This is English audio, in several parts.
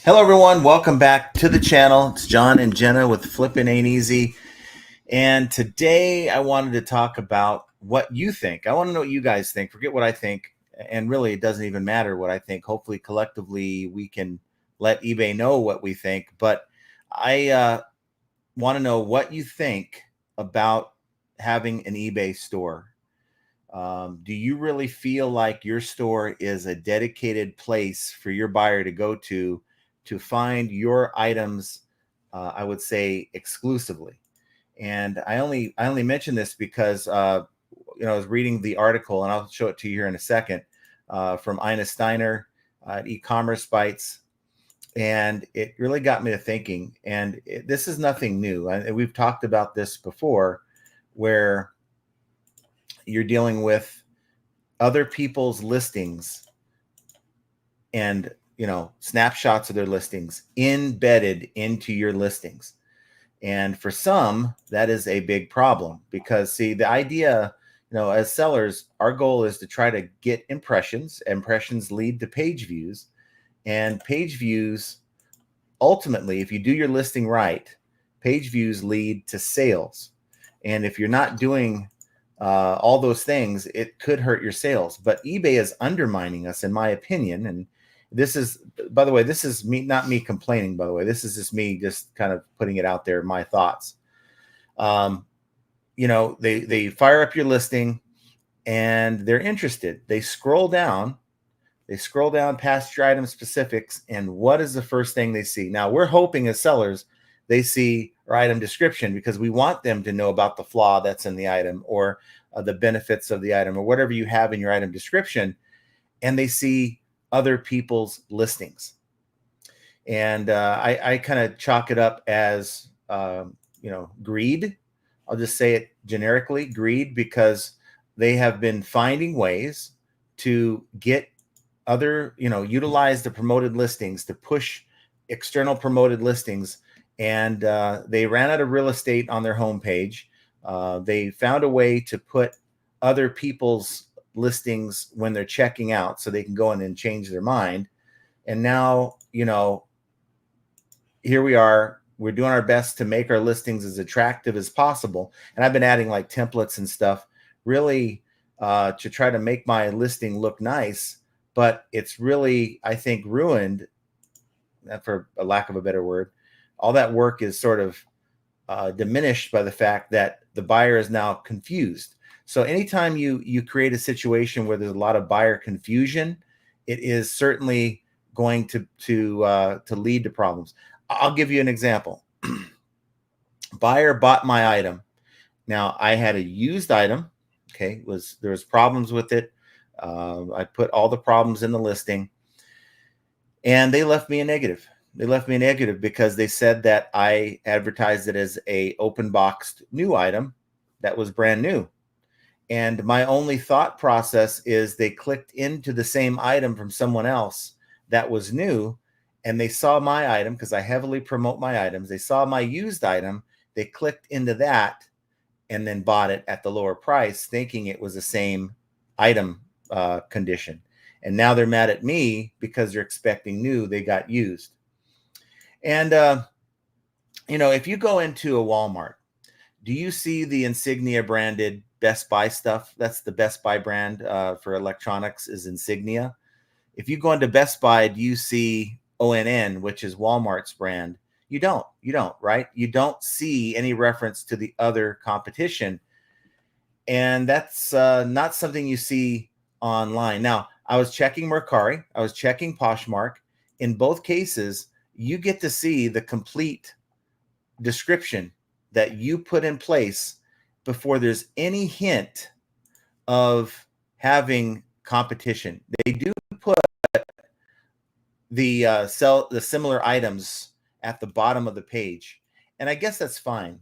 Hello, everyone. Welcome back to the channel. It's John and Jenna with Flippin' Ain't Easy. And today I wanted to talk about what you think. I want to know what you guys think. Forget what I think. And really, it doesn't even matter what I think. Hopefully, collectively, we can let eBay know what we think. But I want to know what you think about having an eBay store. Do you really feel like your store is a dedicated place for your buyer to go to find your items? I would say exclusively. And I only mention this because I was reading the article, and I'll show it to you here in a second, from Ina Steiner at E-commerce Bites, and it really got me to thinking. And this is nothing new. We've talked about this before, where you're dealing with other people's listings and snapshots of their listings embedded into your listings. And for some, that is a big problem, because see, the idea, as sellers, our goal is to try to get impressions. Impressions lead to page views, and page views, ultimately, if you do your listing right, page views lead to sales. And if you're not doing all those things, it could hurt your sales. But eBay is undermining us, in my opinion. And this is, by the way, this is me, not me complaining, by the way. This is just me just kind of putting it out there, my thoughts. They fire up your listing and they're interested. They scroll down past your item specifics, and what is the first thing they see? Now, we're hoping as sellers they see our item description, because we want them to know about the flaw that's in the item, or the benefits of the item, or whatever you have in your item description, and they see other people's listings. And I kind of chalk it up as greed. I'll just say it generically, greed, because they have been finding ways to get utilize the promoted listings to push external promoted listings. And they ran out of real estate on their homepage. They found a way to put other people's listings when they're checking out, so they can go in and change their mind. And now, here we are. We're doing our best to make our listings as attractive as possible. And I've been adding like templates and stuff, really, to try to make my listing look nice. But it's really, I think, ruined, for a lack of a better word. All that work is sort of diminished by the fact that the buyer is now confused. So anytime you create a situation where there's a lot of buyer confusion, it is certainly going to lead to problems. I'll give you an example. Buyer bought my item. Now, I had a used item. Okay, there was problems with it. I put all the problems in the listing, and they left me a negative. They left me a negative because they said that I advertised it as a open boxed new item that was brand new. And my only thought process is they clicked into the same item from someone else that was new, and they saw my item, because I heavily promote my items. They saw my used item. They clicked into that and then bought it at the lower price, thinking it was the same item condition. And now they're mad at me because they're expecting new. They got used. And, if you go into a Walmart, do you see the Insignia branded Best Buy stuff? That's the Best Buy brand for electronics, is Insignia. If you go into Best Buy, do you see ONN, which is Walmart's brand? You don't, right? You don't see any reference to the other competition. And that's not something you see online. Now, I was checking Mercari. I was checking Poshmark. In both cases, you get to see the complete description that you put in place before there's any hint of having competition. They do put the similar items at the bottom of the page, and I guess that's fine.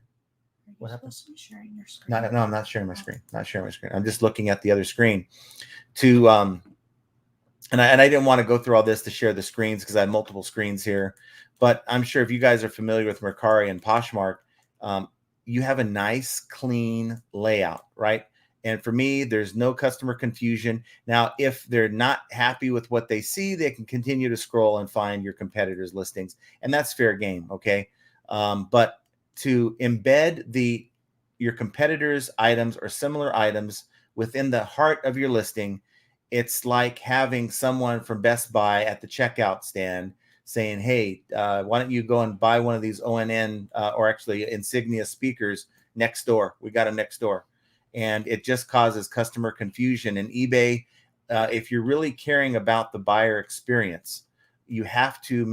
What happened? Sharing your screen? No, I'm not sharing my screen. Not sharing my screen. I'm just looking at the other screen to and I didn't want to go through all this to share the screens, because I have multiple screens here. But I'm sure if you guys are familiar with Mercari and Poshmark, you have a nice, clean layout, right? And for me, there's no customer confusion. Now, if they're not happy with what they see, they can continue to scroll and find your competitors' listings, and that's fair game, okay? But to embed your competitors' items or similar items within the heart of your listing, it's like having someone from Best Buy at the checkout stand saying, hey, why don't you go and buy one of these ONN or actually Insignia speakers next door? We got them next door. And it just causes customer confusion. And eBay, if you're really caring about the buyer experience, you have to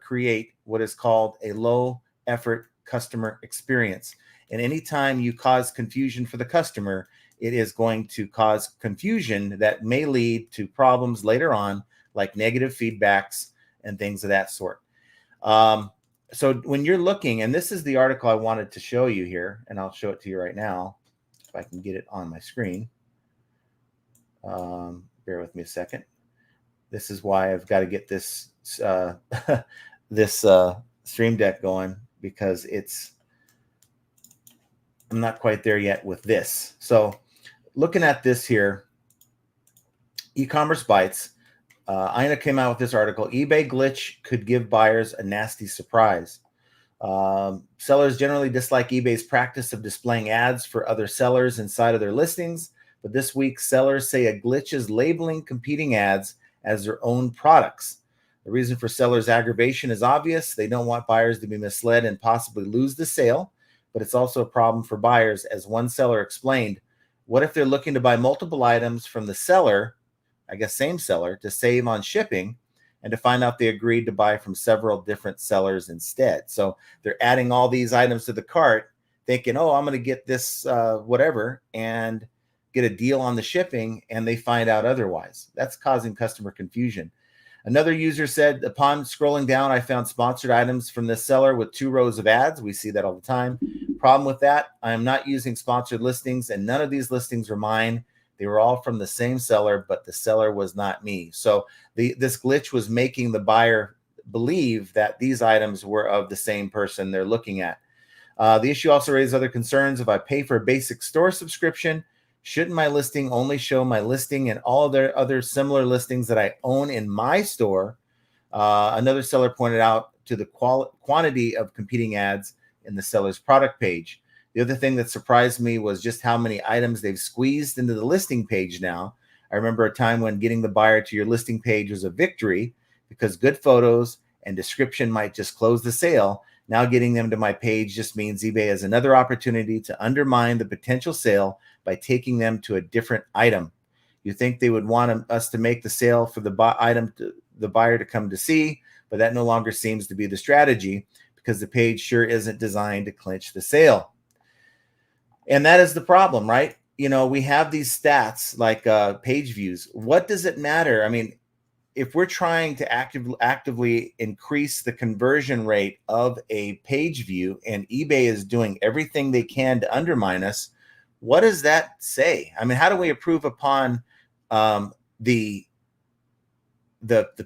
create what is called a low effort customer experience. And anytime you cause confusion for the customer, it is going to cause confusion that may lead to problems later on, like negative feedbacks and things of that sort. So when you're looking, and this is the article I wanted to show you here, and I'll show it to you right now, if I can get it on my screen. Bear with me a second. This is why I've got to get this this Stream Deck going, because I'm not quite there yet with this. So looking at this here, e-commerce bites. Ina came out with this article. eBay glitch could give buyers a nasty surprise. Sellers generally dislike eBay's practice of displaying ads for other sellers inside of their listings, but this week sellers say a glitch is labeling competing ads as their own products. The reason for sellers' aggravation is obvious. They don't want buyers to be misled and possibly lose the sale, but it's also a problem for buyers. As one seller explained, what if they're looking to buy multiple items from the seller, I guess same seller, to save on shipping, and to find out they agreed to buy from several different sellers instead? So they're adding all these items to the cart thinking, oh, I'm going to get this whatever and get a deal on the shipping, and they find out otherwise. That's causing customer confusion. Another user said, upon scrolling down, I found sponsored items from this seller with 2 rows of ads. We see that all the time. Problem with that, I am not using sponsored listings, and none of these listings were mine. They were all from the same seller, but the seller was not me. So this glitch was making the buyer believe that these items were of the same person they're looking at. The issue also raises other concerns. If I pay for a basic store subscription, shouldn't my listing only show my listing and all of their other similar listings that I own in my store? Another seller pointed out to the quantity of competing ads in the seller's product page. The other thing that surprised me was just how many items they've squeezed into the listing page now. I remember a time when getting the buyer to your listing page was a victory because good photos and description might just close the sale. Now getting them to my page just means eBay has another opportunity to undermine the potential sale by taking them to a different item. You think they would want us to make the sale for the buyer to come to see, but that no longer seems to be the strategy because the page sure isn't designed to clinch the sale. And that is the problem, right? You know, we have these stats like page views. What does it matter? I mean, if we're trying to actively increase the conversion rate of a page view and eBay is doing everything they can to undermine us, what does that say? I mean, how do we improve upon the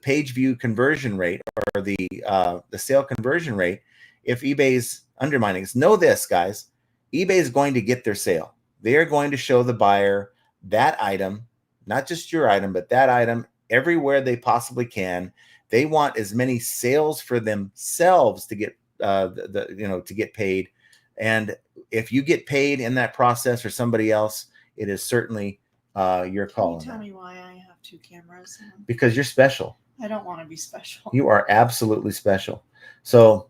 page view conversion rate or the sale conversion rate if eBay's undermining us? Know this, guys. eBay is going to get their sale. They are going to show the buyer that item, not just your item, but that item everywhere they possibly can. They want as many sales for themselves to get to get paid. And if you get paid in that process or somebody else, it is certainly your call. Can you tell me why I have 2 cameras? Because you're special. I don't want to be special. You are absolutely special. So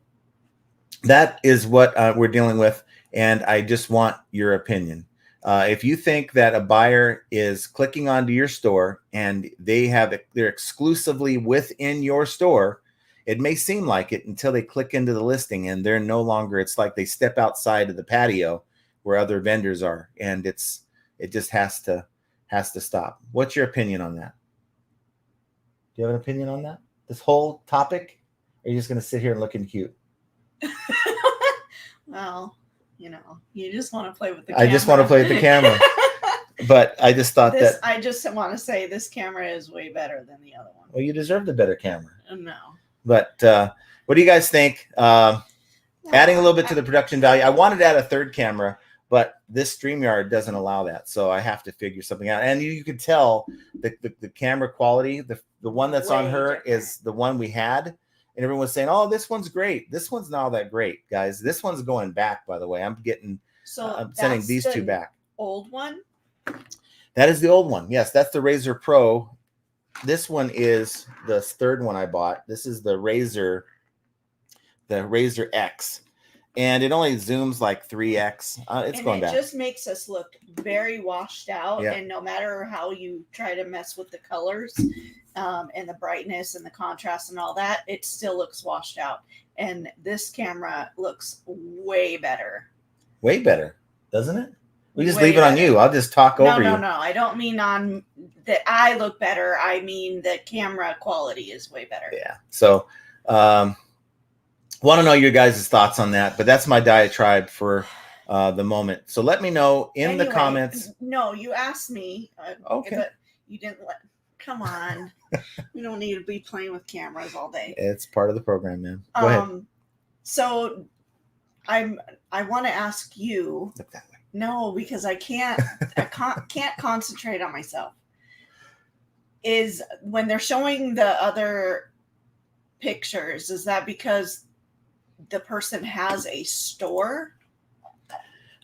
that is what we're dealing with. And I just want your opinion. If you think that a buyer is clicking onto your store and they're exclusively within your store, it may seem like it until they click into the listing and they're no longer, it's like they step outside of the patio where other vendors are, and it just has to stop. What's your opinion on that? Do you have an opinion on that? This whole topic? Or are you just going to sit here and looking cute? Well, you know, you just want to play with the camera. I just want to play with the camera. But I just thought I just want to say this camera is way better than the other one. Well, you deserve the better camera. No. But what do you guys think? Adding a little bit to the production value. I wanted to add a third camera, but this StreamYard doesn't allow that. So I have to figure something out. And you can tell the camera quality, the one that's on her is the one we had. And everyone's saying, oh, this one's great. This one's not all that great, guys. This one's going back, by the way. I'm sending these two back. Old one? That is the old one. Yes, that's the Razr Pro. This one is the third one I bought. This is the Razr X. And it only zooms like 3x. It's going back. It just makes us look very washed out. Yeah. And no matter how you try to mess with the colors and the brightness and the contrast and all that, it still looks washed out. And this camera looks way better. Way better, doesn't it? We just leave it on you. I'll just talk over you. No. I don't mean on that I look better. I mean the camera quality is way better. Yeah. So, want to know your guys' thoughts on that, but that's my diatribe for the moment. So let me know in the comments. No, you asked me. Okay. But you didn't let. Come on. We don't need to be playing with cameras all day. It's part of the program, man. Go ahead. So I want to ask you. Look that way. No, because I can't concentrate on myself. Is when they're showing the other pictures, is that because the person has a store?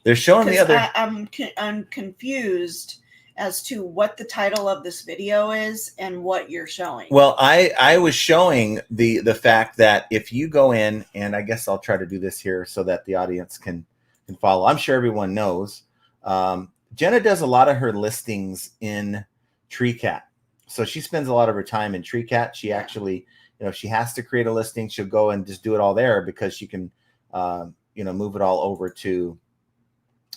They're showing the other. I'm confused as to what the title of this video is and what you're showing. Well, I was showing the fact that if you go in, and I guess I'll try to do this here so that the audience can follow. I'm sure everyone knows. Jenna does a lot of her listings in TreeCat. So she spends a lot of her time in TreeCat. She actually, if she has to create a listing, she'll go and just do it all there because she can, move it all over to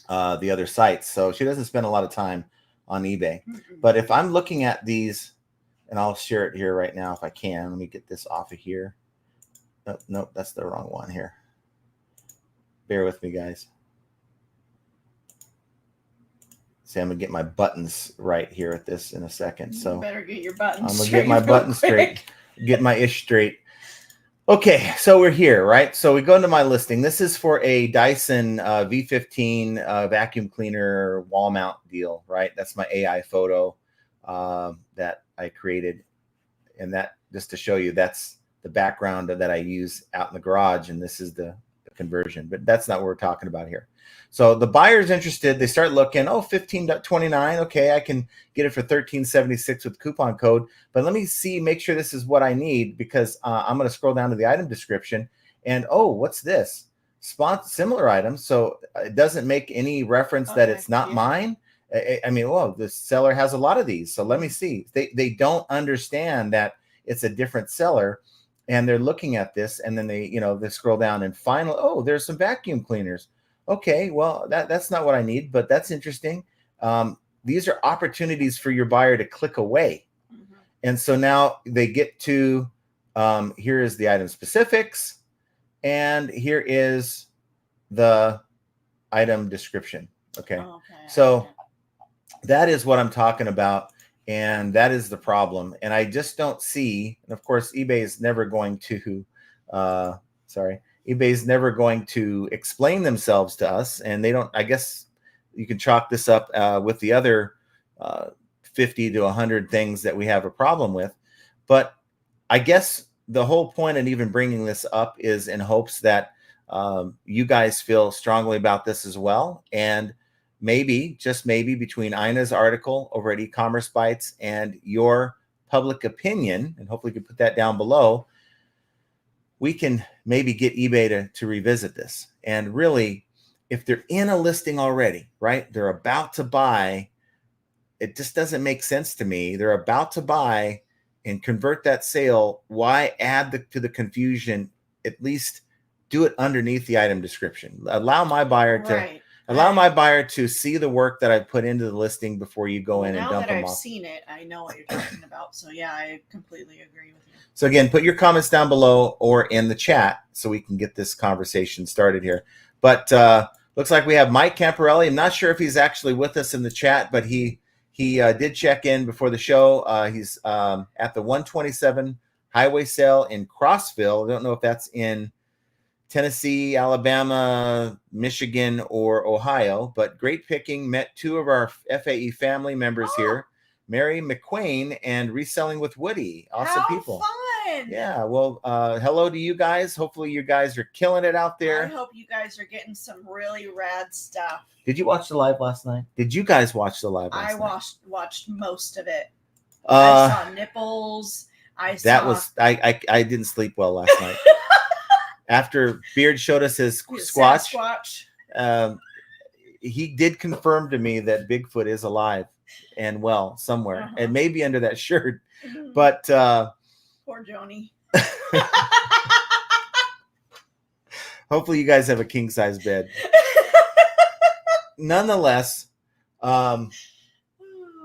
the other sites. So she doesn't spend a lot of time on eBay. Mm-hmm. But if I'm looking at these, and I'll share it here right now if I can. Let me get this off of here. Nope, that's the wrong one here. Bear with me, guys. See, I'm gonna get my buttons right here at this in a second. So you better get your buttons. I'm gonna get my buttons straight, get my ish straight. Okay, so we're here, right? So we go into my listing. This is for a Dyson V15 vacuum cleaner wall mount deal, right? That's my AI photo that I created, and that just to show you, that's the background that I use out in the garage, and this is the conversion. But that's not what we're talking about here. So the buyer's interested. They start looking. Oh, $15.29. Okay, I can get it for $13.76 with coupon code. But let me see, make sure this is what I need, because I'm going to scroll down to the item description. And oh, what's this? Similar item. So it doesn't make any reference that it's not mine. I mean, well, the seller has a lot of these. So let me see. They don't understand that it's a different seller. And they're looking at this, and then they scroll down, and finally, oh, there's some vacuum cleaners. Okay, well, that's not what I need, but that's interesting. These are opportunities for your buyer to click away. Mm-hmm. And so now they get to, here is the item specifics, and here is the item description. Okay. So that is what I'm talking about. And that is the problem. And I just don't see, and of course, eBay is never going to, eBay is never going to explain themselves to us. And they don't, I guess you can chalk this up with the other 50 to 100 things that we have a problem with. But I guess the whole point in even bringing this up is in hopes that you guys feel strongly about this as well. And maybe, just maybe, between Ina's article over at E-commerce Bytes and your public opinion, and hopefully you can put that down below, we can maybe get eBay to revisit this. And really, if they're in a listing already, right, they're about to buy, it just doesn't make sense to me. They're about to buy and convert that sale. Why add to the confusion? At least do it underneath the item description. Allow my buyer to... Allow my buyer to see the work that I put into the listing before you go in and dump them off. Now that I've seen it, I know what you're talking about. So yeah, I completely agree with you. So again, put your comments down below or in the chat so we can get this conversation started here. But looks like we have Mike Camparelli. I'm not sure if he's actually with us in the chat, but he did check in before the show. He's at the 127 highway sale in Crossville. I don't know if that's in Tennessee, Alabama, Michigan, or Ohio, but great picking. Met two of our FAE family members here, Mary McQueen and Reselling with Woody. Awesome people. Fun. Yeah, well, hello to you guys. Hopefully you guys are killing it out there. I hope you guys are getting some really rad stuff. Did you watch the live last night? Did you guys watch the live last night? I watched most of it. I saw nipples. I didn't sleep well last night. After Beard showed us his squatch, he did confirm to me that Bigfoot is alive and well somewhere, and maybe under that shirt. But poor Joni. Hopefully, you guys have a king size bed. Nonetheless, on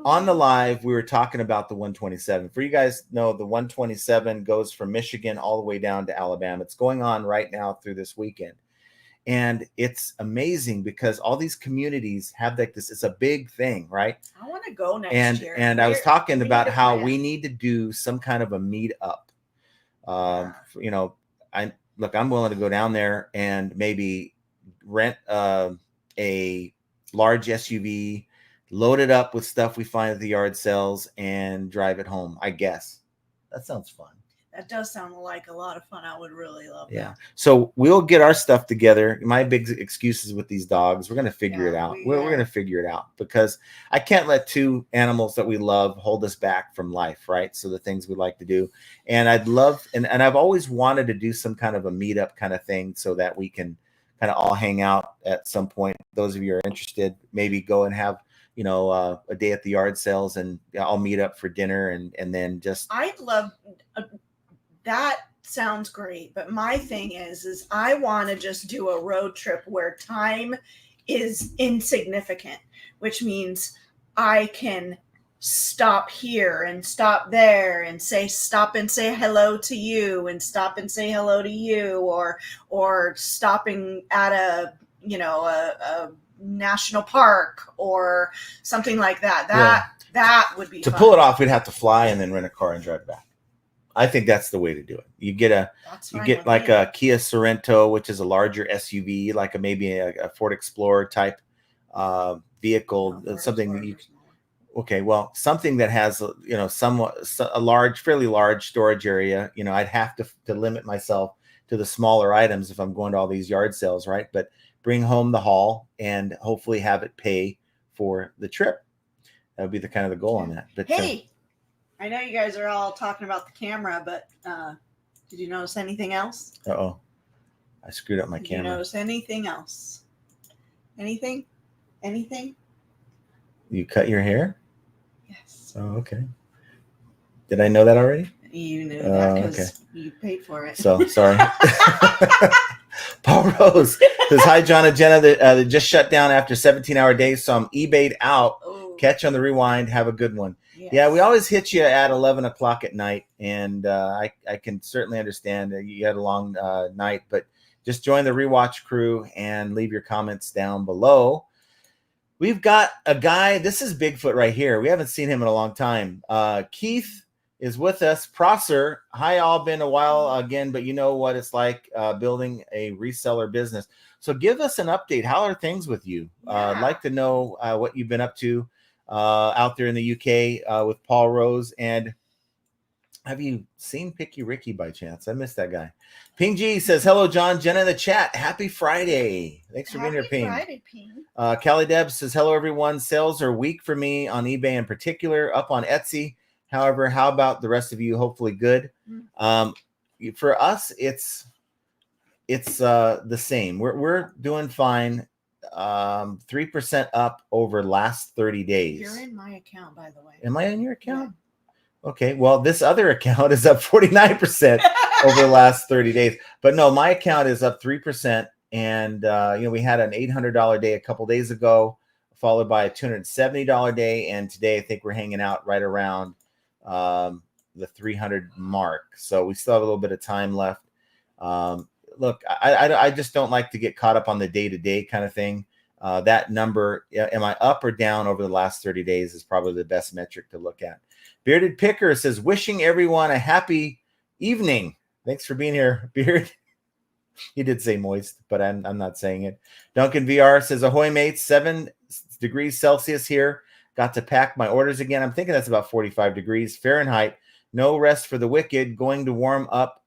the live, we were talking about the 127. For you guys know, the 127 goes from Michigan all the way down to Alabama. It's going on right now through this weekend. And it's amazing because all these communities have like this. It's a big thing, right? I want to go next year. And I was talking about how we need to do some kind of a meetup. You know, I'm willing to go down there and maybe rent a large SUV, load it up with stuff we find at the yard sales, and drive it home. I guess that sounds fun. That does sound like a lot of fun. I would really love that. Yeah. So we'll get our stuff together. My big excuses with these dogs, we're going to figure it out. We're going to figure it out because I can't let two animals that we love hold us back from life, right? So the things we like to do. And I'd love, and I've always wanted to do some kind of a meetup kind of thing so that we can kind of all hang out at some point. Those of you who are interested, maybe go and have, you know, a day at the yard sales, and I'll meet up for dinner and then just. I'd love that. Sounds great, but my thing is I want to just do a road trip where time is insignificant, which means I can stop here and stop there and stop and say hello to you and stop and say hello to you, or stopping at a national park or something like that. That would be to fun. Pull it off. We'd have to fly and then rent a car and drive back. I think that's the way to do it. You get a Kia Sorento, which is a larger SUV, like maybe a Ford Explorer type vehicle, something that you. Okay, well, something that has fairly large storage area. You know, I'd have to limit myself to the smaller items if I'm going to all these yard sales, right? But bring home the haul and hopefully have it pay for the trip. That would be the kind of the goal on that. But hey. I know you guys are all talking about the camera, but did you notice anything else? Uh-oh. I screwed up my camera. Did you notice anything else? Anything? You cut your hair? Yes. Oh, okay. Did I know that already? You knew that because you paid for it. So, sorry. Paul Rose says, hi, John and Jenna. They just shut down after 17-hour days, so I'm eBayed out. Oh. Catch on the rewind. Have a good one. Yes. Yeah, we always hit you at 11 o'clock at night, and I can certainly understand that you had a long night, but just join the rewatch crew and leave your comments down below. We've got a guy. This is Bigfoot right here. We haven't seen him in a long time. Keith is with us. Prosser, hi, all. Been a while again, but you know what it's like building a reseller business. So give us an update. How are things with you? Yeah. I'd like to know what you've been up to out there in the UK with Paul Rose. And have you seen Picky Ricky by chance? I missed that guy. Ping G says, hello, John. Jenna in the chat. Happy Friday. Thanks for being here, Ping. Happy Friday, Ping. Callie Deb says, hello, everyone. Sales are weak for me on eBay in particular, up on Etsy. However, how about the rest of you? Hopefully good. For us, it's the same. We're doing fine. 3% up over last 30 days. You're in my account, by the way. Am I in your account? Yeah. Okay. Well, this other account is up 49% over the last 30 days. But no, my account is up 3%. And we had an $800 day a couple days ago, followed by a $270 day, and today I think we're hanging out right around the 300 mark. So we still have a little bit of time left. Look, I just don't like to get caught up on the day-to-day kind of thing. That number, am I up or down over the last 30 days, is probably the best metric to look at. Bearded Picker says, wishing everyone a happy evening. Thanks for being here, Beard. He did say moist, but I'm not saying it. Duncan VR says, ahoy, mates, 7 degrees Celsius here. Got to pack my orders again. I'm thinking that's about 45 degrees Fahrenheit. No rest for the wicked. Going to warm up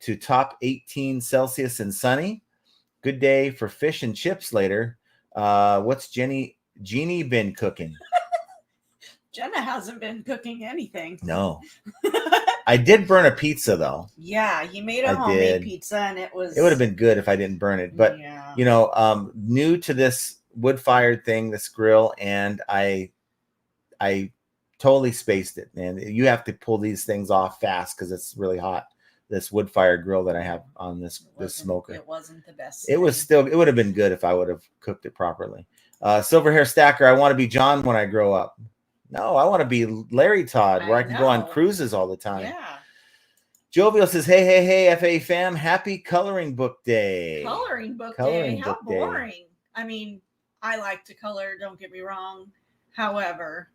to top 18 Celsius and sunny. Good day for fish and chips later. What's Jeannie been cooking? Jenna hasn't been cooking anything. No. I did burn a pizza, though. Yeah, you made a homemade pizza, and it would have been good if I didn't burn it. But, you know, new to this wood-fired thing, this grill, and I totally spaced it, man. You have to pull these things off fast because it's really hot. This wood-fired grill that I have on this smoker. It wasn't the best. It would have been good if I would have cooked it properly. Silver Hair Stacker, I want to be John when I grow up. No, I want to be Larry Todd, where I can go on cruises all the time. Yeah. Jovial says, hey, FA fam, happy coloring book day. Coloring book day? How boring. I mean, I like to color, don't get me wrong. However,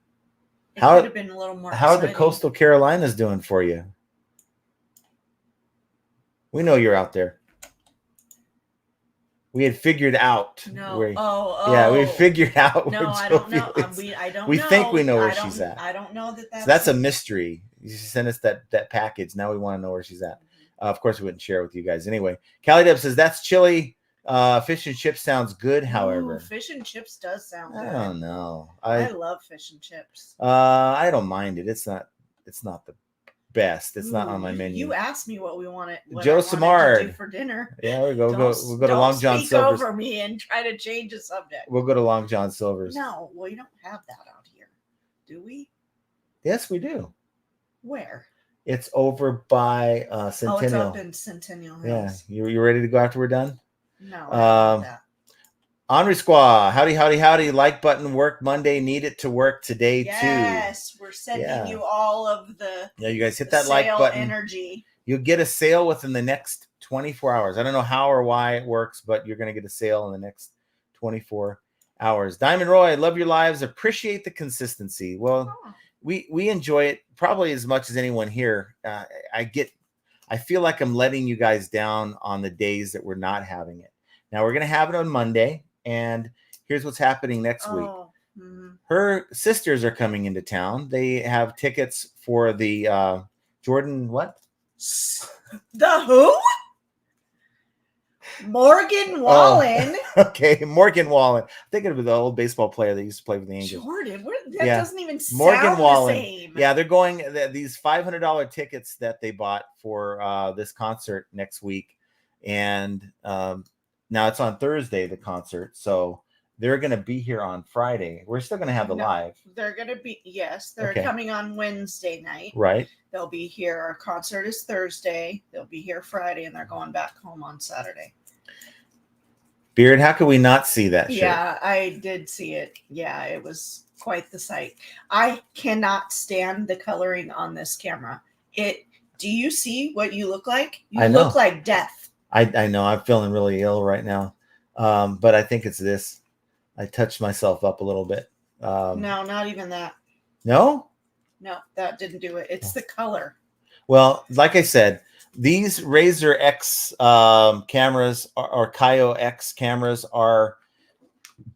it could have been a little more exciting. How are the coastal Carolinas doing for you? We know you're out there. We had figured out. No. Yeah, we figured out. No, I don't know. We think we know where she's at. I don't know that. That's a mystery. You sent us that package. Now we want to know where she's at. Of course, we wouldn't share it with you guys anyway. Callie Deb says that's chilly. Fish and chips sounds good. However, ooh, fish and chips does sound good. I don't know. I love fish and chips. I don't mind it. It's not the best. It's not on my menu. You asked me what we wanted. Joe Samard to do for dinner. Yeah, we'll go to Long John Silver's. Don't speak over me and try to change the subject. We'll go to Long John Silver's. No, well, you don't have that out here, do we? Yes, we do. Where? It's over by Centennial. Oh, it's up in Centennial Hills. Yeah, you ready to go after we're done? No, I don't that. Henri Squaw, howdy. Like button work Monday. Need it to work today too. Yes, we're sending you all of the. Yeah, you guys hit that like button. Energy. You'll get a sale within the next 24 hours. I don't know how or why it works, but you're going to get a sale in the next 24 hours. Diamond Roy, love your lives. Appreciate the consistency. Well, we enjoy it probably as much as anyone here. I feel like I'm letting you guys down on the days that we're not having it. Now we're going to have it on Monday. And here's what's happening next week. Mm-hmm. Her sisters are coming into town. They have tickets for the Jordan what? The who? Morgan Wallen. Okay, Morgan Wallen. I'm thinking of the old baseball player that used to play for the Angels. Jordan, that doesn't even sound Morgan Wallen. The same. Yeah, they're going these $500 tickets that they bought for this concert next week, and now it's on Thursday, the concert. So they're going to be here on Friday. We're still going to have the live. They're going to be, yes, they're coming on Wednesday night. Right. They'll be here. Our concert is Thursday. They'll be here Friday, and they're going back home on Saturday. Beard, how could we not see that shirt? Yeah, I did see it. Yeah, it was quite the sight. I cannot stand the coloring on this camera. Do you see what you look like? You look like death. I know I'm feeling really ill right now, but I think it's this. I touched myself up a little bit. No, not even that. No, that didn't do it. It's the color. Well, like I said, these Razor X cameras or Kaio X cameras are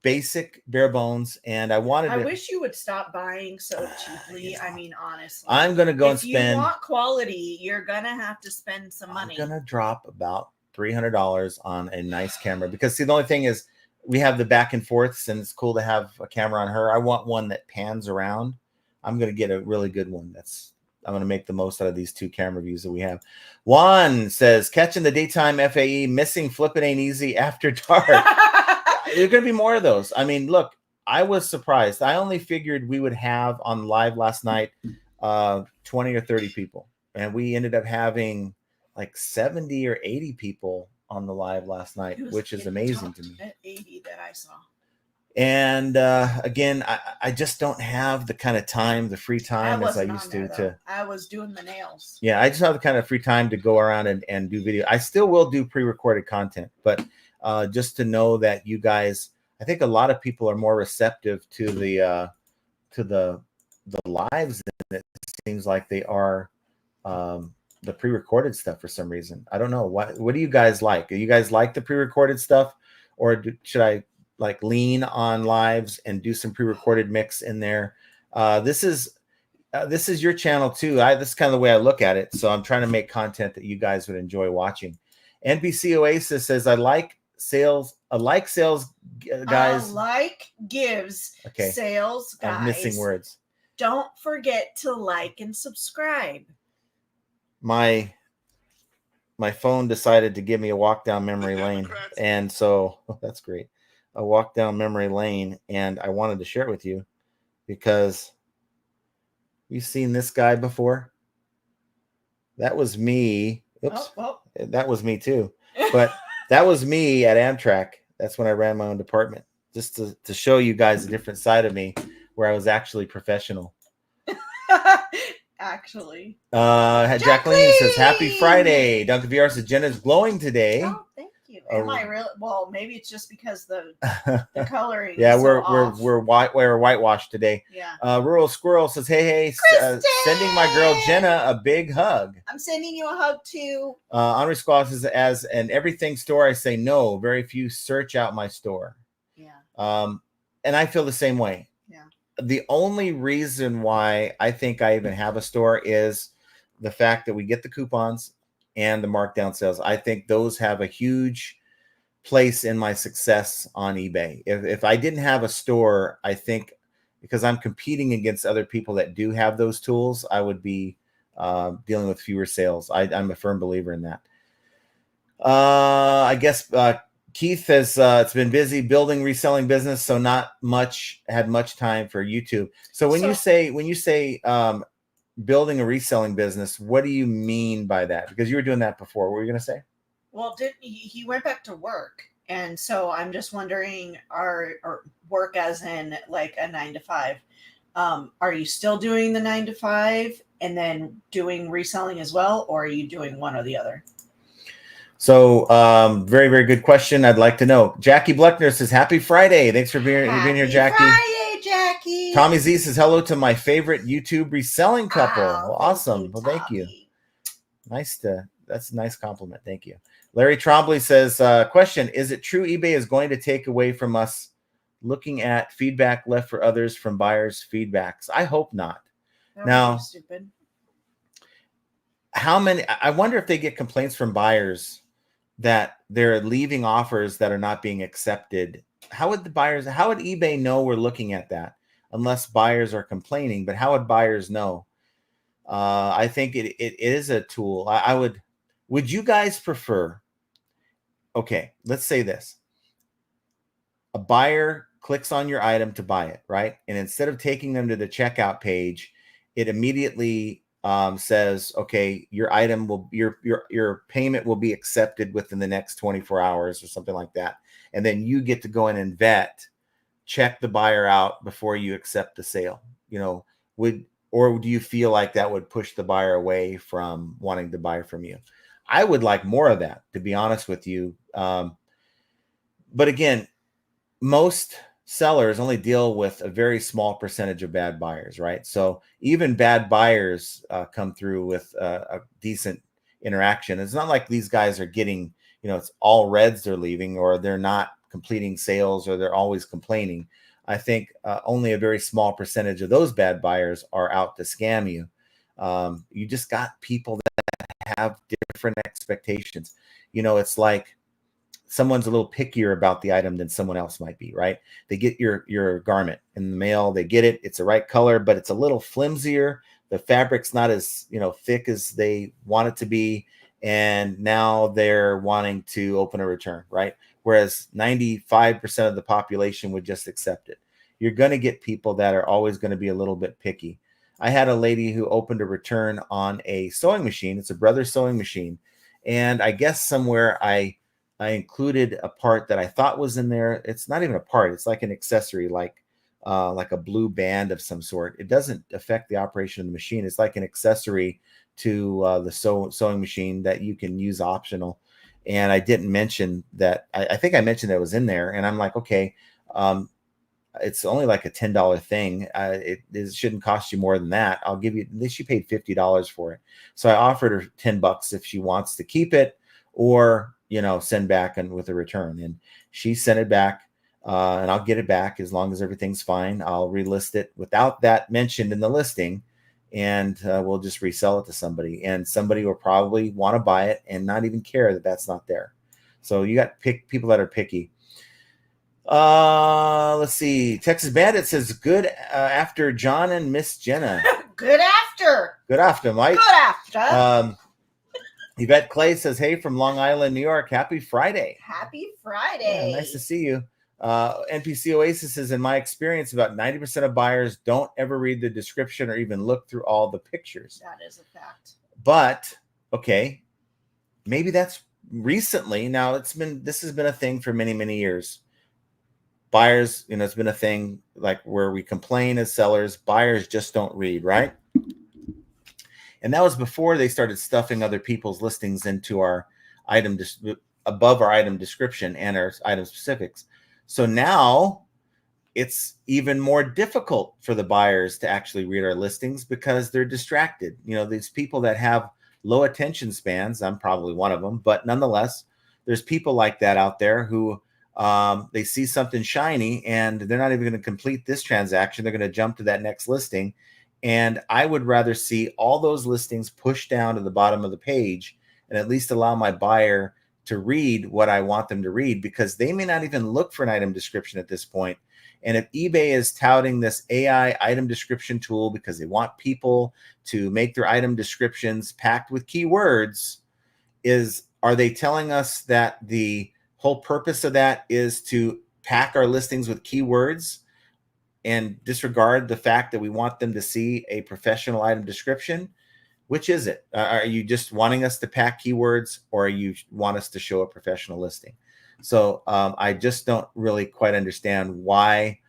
basic, bare bones, and I wish you would stop buying so cheaply. I mean, honestly, I'm gonna go and spend. If you want quality, you're gonna have to spend some money. I'm gonna drop about $300 on a nice camera because see, the only thing is we have the back and forths, and it's cool to have a camera on her. I want one that pans around. I'm gonna get a really good one. I'm gonna make the most out of these 2 camera views that we have. Juan says, catching the daytime FAE, missing flipping ain't easy after dark. There's going to be more of those. I mean, look, I was surprised. I only figured we would have on live last night 20 or 30 people. And we ended up having like 70 or 80 people on the live last night, which is amazing to me. At 80 that I saw. And again, I just don't have the kind of time, the free time as I used to. I was doing the nails. Yeah, I just have the kind of free time to go around and do video. I still will do pre-recorded content, but just to know that you guys, I think a lot of people are more receptive to the lives than it seems like they are the pre-recorded stuff for some reason. I don't know. What do you guys like? Do you guys like the pre-recorded stuff, or should I like lean on lives and do some pre-recorded mix in there? This is your channel too. This is kind of the way I look at it. So I'm trying to make content that you guys would enjoy watching. NBC Oasis says, I like sales guys. Like gives sales guys. I'm missing words. Don't forget to like and subscribe. My phone decided to give me a walk down memory lane. And so that's great. A walk down memory lane. And I wanted to share it with you because you've seen this guy before. That was me. Oops. That was me too. But that was me at Amtrak. That's when I ran my own department. Just to show you guys a different side of me where I was actually professional. Actually. Jacqueline says, Happy Friday. Duncan VR says, Jenna's glowing today. Oh, thank you. Am I really? Well, maybe it's just because the coloring. Yeah, is we're whitewashed today. Yeah. Rural Squirrel says, hey, sending my girl Jenna a big hug. I'm sending you a hug too. Henri Squaw says, as an everything store, I say no. Very few search out my store. Yeah. And I feel the same way. Yeah. The only reason why I think I even have a store is the fact that we get the coupons and the markdown sales. I think those have a huge place in my success on eBay. If I didn't have a store, I think because I'm competing against other people that do have those tools, I would be dealing with fewer sales. I'm a firm believer in that. I guess Keith has it's been busy building reselling business, so not had much time for YouTube. So when you say building a reselling business, what do you mean by that? Because you were doing that before. What were you going to say? Well, he went back to work, and so I'm just wondering, or work as in like a 9 to 5. Are you still doing the 9 to 5 and then doing reselling as well, or are you doing one or the other? So, very, very good question. I'd like to know. Jackie Bleckner says, Happy Friday. Thanks for being here, Jackie. Friday, Jackie. Tommy Z says, hello to my favorite YouTube reselling couple. Well, awesome. Thank you. That's a nice compliment. Thank you. Larry Trombley says, question, is it true eBay is going to take away from us looking at feedback left for others from buyers' feedbacks? I hope not. Now, stupid. I wonder if they get complaints from buyers that they're leaving offers that are not being accepted. How would eBay know we're looking at that unless buyers are complaining? But how would buyers know? I think it is a tool. Would you guys prefer, okay, let's say this. A buyer clicks on your item to buy it, right? And instead of taking them to the checkout page, it immediately says, okay, your item your payment will be accepted within the next 24 hours or something like that. And then you get to go in and check the buyer out before you accept the sale. Or do you feel like that would push the buyer away from wanting to buy from you? I would like more of that, to be honest with you. But again, most sellers only deal with a very small percentage of bad buyers, right? So even bad buyers come through with a decent interaction. It's not like these guys are getting, it's all reds they're leaving, or they're not completing sales, or they're always complaining. I think only a very small percentage of those bad buyers are out to scam you. You just got people that have different expectations. It's like someone's a little pickier about the item than someone else might be, right? They get your garment in the mail, they get it, it's the right color, but it's a little flimsier. The fabric's not as, thick as they want it to be. And now they're wanting to open a return, right? Whereas 95% of the population would just accept it. You're going to get people that are always going to be a little bit picky. I had a lady who opened a return on a sewing machine. It's a Brothers sewing machine. And I guess somewhere I included a part that I thought was in there. It's not even a part. It's like an accessory, like a blue band of some sort. It doesn't affect the operation of the machine. It's like an accessory to the sewing machine that you can use optional. And I didn't mention that. I think I mentioned that it was in there. And I'm like, okay, It's only like a $10 thing. It shouldn't cost you more than that. I'll give you, at least she paid $50 for it. So I offered her $10 if she wants to keep it, or, send back and with a return. And she sent it back, and I'll get it back as long as everything's fine. I'll relist it without that mentioned in the listing, and we'll just resell it to somebody. And somebody will probably want to buy it and not even care that that's not there. So you got people that are picky. Let's see. Texas Bandit says, good after John and Miss Jenna. Good after. Good after, Mike. Good after. Yvette Clay says, hey, from Long Island, New York. Happy Friday. Happy Friday. Yeah, nice to see you. NPC Oasis says, in my experience, about 90% of buyers don't ever read the description or even look through all the pictures. That is a fact. But, okay, maybe that's recently. Now, this has been a thing for many, many years. Buyers, it's been a thing like where we complain as sellers, buyers just don't read, right? And that was before they started stuffing other people's listings into our above our item description and our item specifics. So now it's even more difficult for the buyers to actually read our listings because they're distracted. These people that have low attention spans, I'm probably one of them, but nonetheless, there's people like that out there who they see something shiny and they're not even going to complete this transaction. They're going to jump to that next listing. And I would rather see all those listings pushed down to the bottom of the page and at least allow my buyer to read what I want them to read, because they may not even look for an item description at this point. And if eBay is touting this AI item description tool because they want people to make their item descriptions packed with keywords, are they telling us that the whole purpose of that is to pack our listings with keywords and disregard the fact that we want them to see a professional item description? Which is it? Are you just wanting us to pack keywords, or you want us to show a professional listing? So I just don't really quite understand why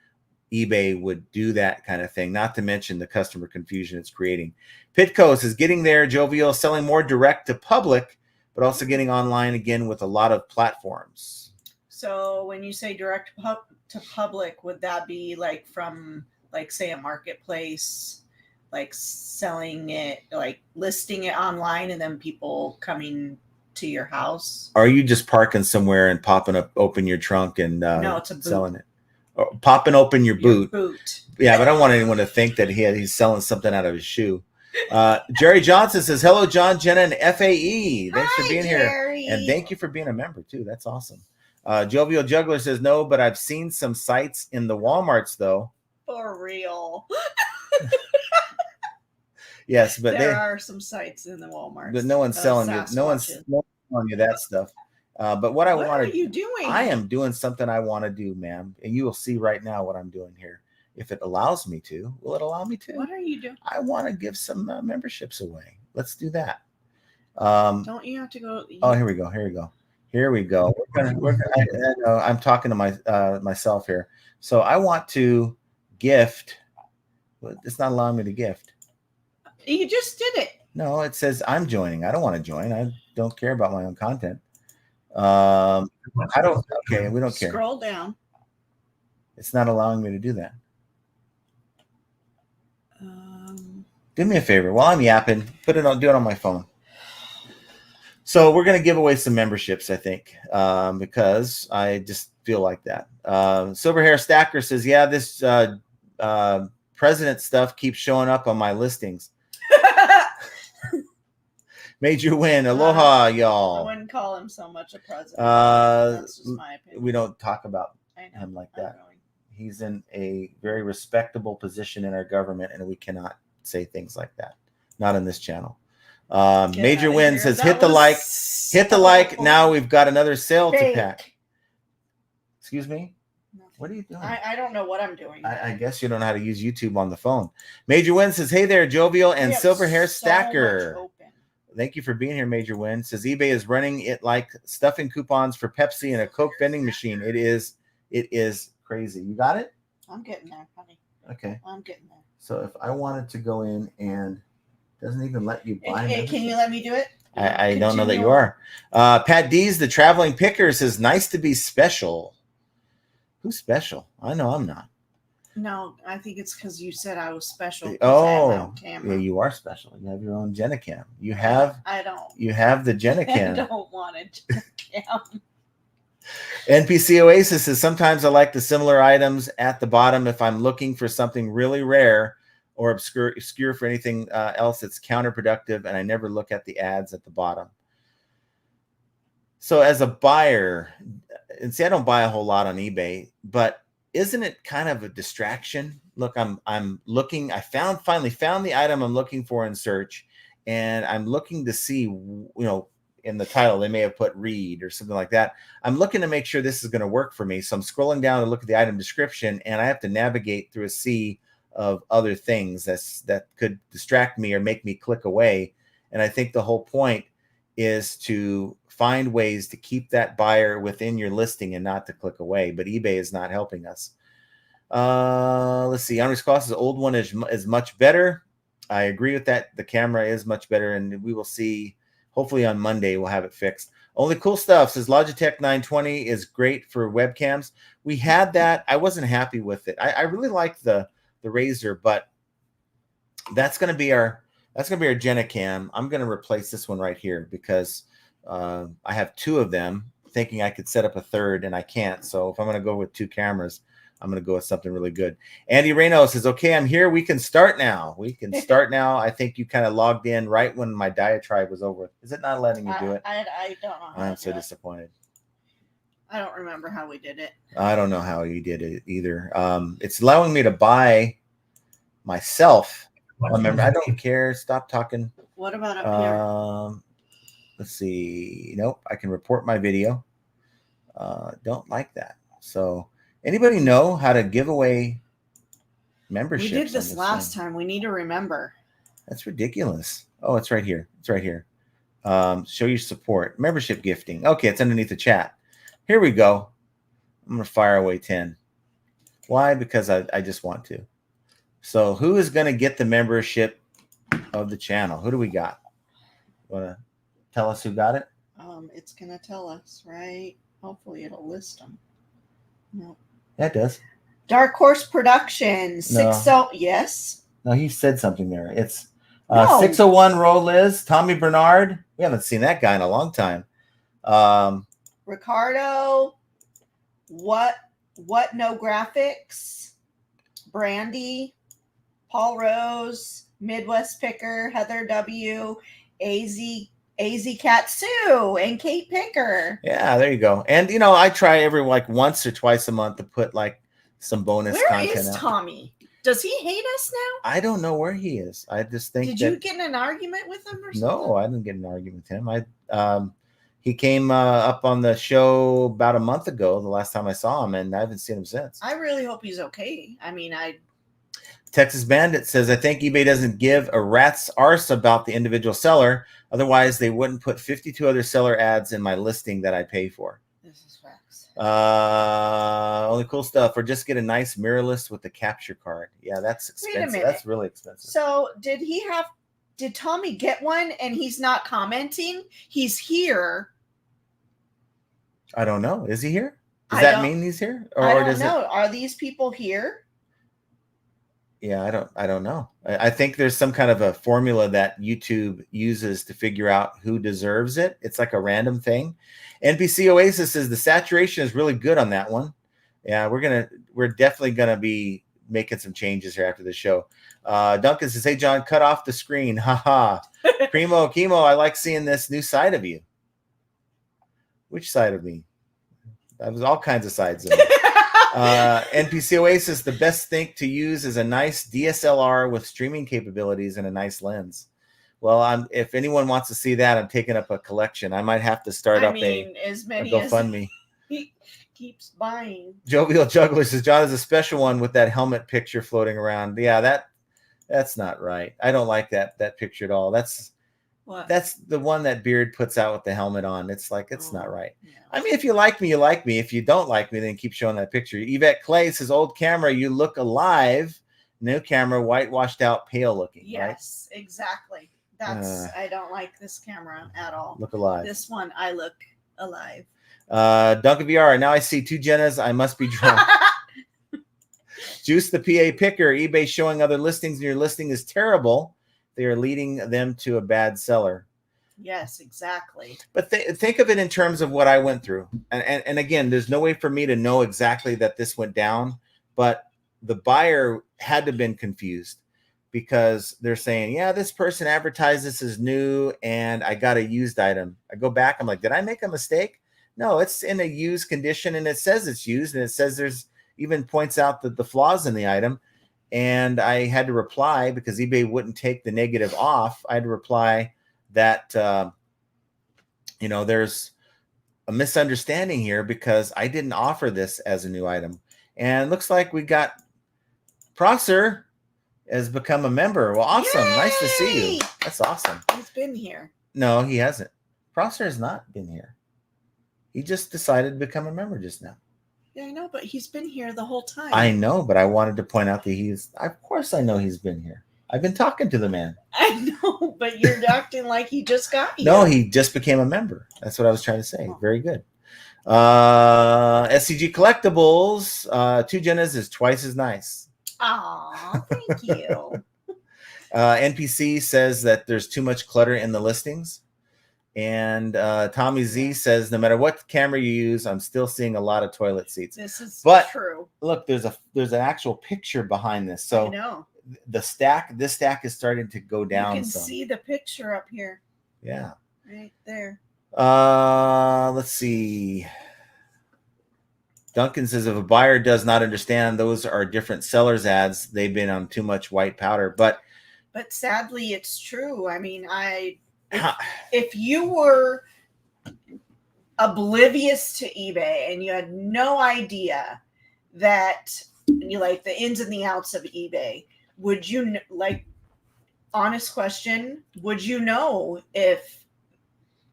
eBay would do that kind of thing, not to mention the customer confusion it's creating. Pitco's is getting there, Jovial, selling more direct to public, but also getting online again with a lot of platforms. So when you say direct to public, would that be like from, like, say, a marketplace, like selling it, like listing it online and then people coming to your house? Are you just parking somewhere and open your trunk and no, it's a boot. Selling it? Or popping open your boot. Yeah, but I don't want anyone to think that he's selling something out of his shoe. Jerry Johnson says, hello, John, Jenna, and FAE. Thanks for being Jerry. Here. And thank you for being a member, too. That's awesome. Jovial Juggler says, no, but I've seen some sites in the Walmarts, though. For real. Yes, but there are some sites in the Walmart. But no one's selling you. No one's selling you that stuff. But what are you doing? I am doing something I want to do, ma'am. And you will see right now what I'm doing here. If it allows me to, will it allow me to? What are you doing? I want to give some memberships away. Let's do that. Don't you have to go? Oh, here we go. I'm talking to myself here. So I want to gift. It's not allowing me to gift. You just did it. No, it says I'm joining. I don't want to join. I don't care about my own content. I don't. Okay, we don't care. Scroll down. It's not allowing me to do that. Do me a favor while I'm yapping. Do it on my phone. So we're gonna give away some memberships, I think, because I just feel like that. Silver Hair Stacker says, "Yeah, this president stuff keeps showing up on my listings." Made you win. Aloha, y'all. I wouldn't call him so much a president. That's just my opinion. We don't talk about him like that. He's in a very respectable position in our government, and we cannot say things like that. Not in this channel. Major Win says, hit the like. Now we've got another sale to pack. Excuse me? What are you doing? I don't know what I'm doing. I guess you don't know how to use YouTube on the phone. Major Win says, hey there, Jovial and Silver Hair Stacker. Thank you for being here, Major Win. Says eBay is running it like stuffing coupons for Pepsi in a Coke vending machine. It is crazy. You got it? I'm getting there, honey. Okay. I'm getting there. So if I wanted to go in and doesn't even let you buy it. Can you let me do it? I don't know that you are. Pat D's, the traveling picker, says, nice to be special. Who's special? I know I'm not. No, I think it's because you said I was special. Oh, yeah, you are special. You have your own Jenna-cam. You have. I don't. You have the Jenna-cam. I don't want a Jenna-cam. NPC Oasis says, sometimes I like the similar items at the bottom if I'm looking for something really rare or obscure for anything else. It's counterproductive, and I never look at the ads at the bottom. So as a buyer, and see, I don't buy a whole lot on eBay, but isn't it kind of a distraction? Look, I'm looking. I finally found the item I'm looking for in search, and I'm looking to see, in the title they may have put read or something like that. I'm looking to make sure this is going to work for me. So I'm scrolling down to look at the item description, and I have to navigate through a sea of other things that could distract me or make me click away. And I think the whole point is to find ways to keep that buyer within your listing and not to click away. But eBay is not helping us. Let's see. Andres Cost, the old one is much better. I agree with that. The camera is much better, and we will see. Hopefully on Monday we'll have it fixed. Only cool stuff says Logitech 920 is great for webcams. We had that. I wasn't happy with it. I really like the Razer, but that's going to be our Jenna-cam. I'm going to replace this one right here because I have two of them, thinking I could set up a third, and I can't. So if I'm going to go with two cameras, I'm going to go with something really good. Andy Reno says, okay, I'm here. We can start now. I think you kind of logged in right when my diatribe was over. Is it not letting you do it? I don't know. I'm so disappointed. I don't remember how we did it. I don't know how you did it either. It's allowing me to buy myself. Remember, I don't care. Stop talking. What about up here? Let's see. Nope. I can report my video. Don't like that. So anybody know how to give away memberships? We did this last time. We need to remember. That's ridiculous. Oh, it's right here. It's right here. Show your support. Membership gifting. Okay, it's underneath the chat. Here we go. I'm going to fire away 10. Why? Because I just want to. So who is going to get the membership of the channel? Who do we got? Want to tell us who got it? It's going to tell us, right? Hopefully it'll list them. No. Yeah, it does. Dark Horse Productions. No. Yes. No, he said something there. It's 601 Liz, Tommy Bernard. We haven't seen that guy in a long time. Ricardo. What No Graphics. Brandy. Paul Rose. Midwest Picker. Heather W. AZ Cat Sue and Kate Picker. Yeah, there you go. And I try every once or twice a month to put some bonus content. Where is Tommy? Does he hate us now? I don't know where he is. I just think. Did you get in an argument with him or something? No, I didn't get in an argument with him. He came up on the show about a month ago, the last time I saw him, and I haven't seen him since. I really hope he's okay. Texas Bandit says, I think eBay doesn't give a rat's arse about the individual seller. Otherwise, they wouldn't put 52 other seller ads in my listing that I pay for. This is facts. Only cool stuff. Or just get a nice mirrorless with the capture card. Yeah, that's expensive. Wait a minute. That's really expensive. So did Tommy get one and he's not commenting? He's here. I don't know. Is he here? Does that mean he's here? I don't know. Are these people here? Yeah, I don't know. I think there's some kind of a formula that YouTube uses to figure out who deserves it. It's like a random thing. NPC Oasis says the saturation is really good on that one. Yeah, we're definitely gonna be making some changes here after the show. Duncan says, hey John, cut off the screen. Haha. Primo Chemo, I like seeing this new side of you. Which side of me? That was all kinds of sides of me. NPC Oasis, the best thing to use is a nice DSLR with streaming capabilities and a nice lens. Well, if anyone wants to see that, I'm taking up a collection. I might have to start a GoFundMe. He keeps buying. Jovial Juggler says, John is a special one with that helmet picture floating around. Yeah, that's not right. I don't like that picture at all. That's the one that Beard puts out with the helmet on. It's not right. Yeah. I mean, if you like me, you like me. If you don't like me, then keep showing that picture. Yvette Clay says, old camera, you look alive. New camera, whitewashed out, pale looking. Yes, right? Exactly. I don't like this camera at all. Look alive. This one, I look alive. Duncan VR, now I see two Jennas. I must be drunk. Juice the PA picker. eBay showing other listings and your listing is terrible. They are leading them to a bad seller. Yes, exactly. But think of it in terms of what I went through. And again, there's no way for me to know exactly that this went down, but the buyer had to have been confused because they're saying, yeah, this person advertised this as new and I got a used item. I go back, I'm like, did I make a mistake? No, it's in a used condition and it says it's used and it says there's even points out that the flaws in the item. And I had to reply because eBay wouldn't take the negative off. I had to reply that, there's a misunderstanding here because I didn't offer this as a new item. And it looks like we got Prosser has become a member. Well, awesome. Yay! Nice to see you. That's awesome. He's been here. No, he hasn't. Prosser has not been here. He just decided to become a member just now. Yeah, I know, but he's been here the whole time. I know, but I wanted to point out that of course I know he's been here. I've been talking to the man. I know, but you're acting like he just got here. No, he just became a member. That's what I was trying to say. Oh. Very good. SCG Collectibles, 2 Jennas is twice as nice. Aw, thank you. NPC says that there's too much clutter in the listings. And Tommy Z says, no matter what camera you use, I'm still seeing a lot of toilet seats. This is true. Look, there's an actual picture behind this. So I know. This stack is starting to go down. You can see the picture up here. Yeah. Right there. Let's see. Duncan says, if a buyer does not understand, those are different sellers' ads. They've been on too much white powder. But sadly, it's true. I mean, if you were oblivious to eBay and you had no idea that you like the ins and the outs of eBay, would you honest question, would you know if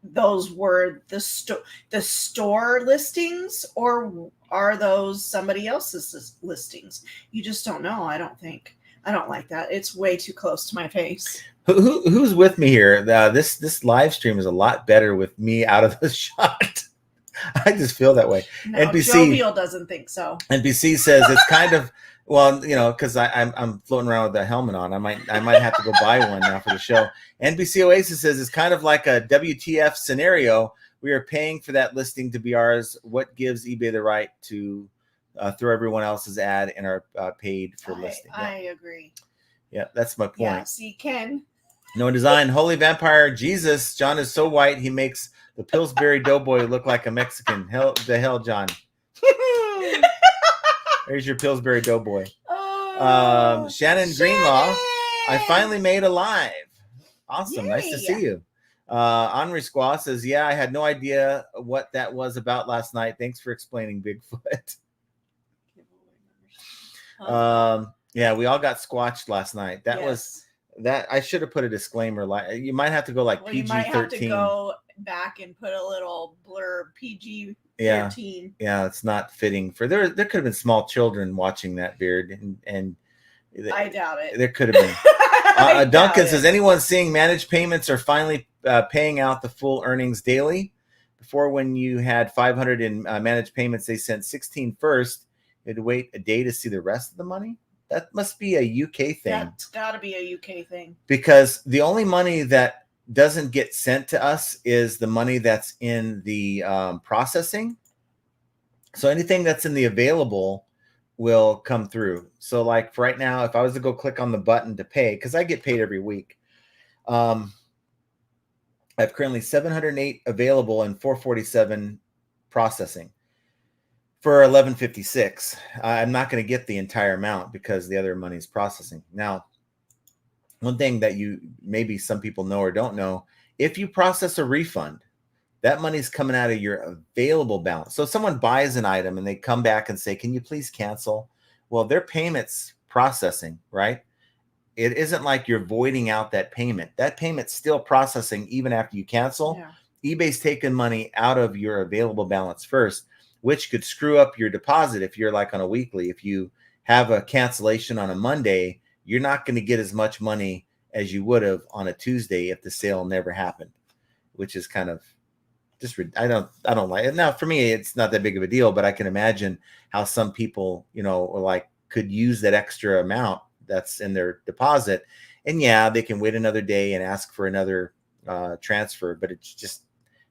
those were the store listings or are those somebody else's listings? You just don't know. I don't think. I don't like that. It's way too close to my face. Who's with me here? This live stream is a lot better with me out of the shot. I just feel that way. No, Jovial doesn't think so. NBC says it's kind of because I'm floating around with the helmet on. I might have to go buy one now for the show. NBC Oasis says it's kind of like a WTF scenario. We are paying for that listing to be ours. What gives eBay the right to throw everyone else's ad in our paid for listing? Yeah. I agree. Yeah, that's my point. Yeah, see, Ken. No design. Holy Vampire Jesus. John is so white he makes the Pillsbury Doughboy look like a Mexican. Hell, John. There's your Pillsbury Doughboy. Oh, Shannon Greenlaw. I finally made a live. Awesome. Yay. Nice to see you. Henri Squaw says, yeah, I had no idea what that was about last night. Thanks for explaining, Bigfoot. Yeah, we all got squatched last night. That was that. I should have put a disclaimer. You might have to go PG-13. You might have to go back and put a little blurb PG-13. Yeah, it's not fitting for there could have been small children watching that, Beard, and I doubt it. There could have been. Duncan says, anyone seeing managed payments are finally paying out the full earnings daily. Before, when you had 500 in managed payments, they sent 16 first. You had to wait a day to see the rest of the money. That must be a UK thing. That's got to be a UK thing. Because the only money that doesn't get sent to us is the money that's in the processing. So anything that's in the available will come through. So like for right now, if I was to go click on the button to pay, because I get paid every week, I have currently 708 available and 447 processing for 1156. I'm not going to get the entire amount because the other money is processing. Now, one thing that maybe some people know or don't know, if you process a refund, that money's coming out of your available balance. So if someone buys an item and they come back and say, can you please cancel? Well, their payment's processing, right? It isn't like you're voiding out that payment. That payment's still processing even after you cancel. Yeah. eBay's taking money out of your available balance first, which could screw up your deposit if you're like on a weekly. If you have a cancellation on a Monday, you're not going to get as much money as you would have on a Tuesday if the sale never happened, which is kind of just, I don't like it. Now, for me, it's not that big of a deal, but I can imagine how some people, are like could use that extra amount that's in their deposit. And yeah, they can wait another day and ask for another transfer, but it just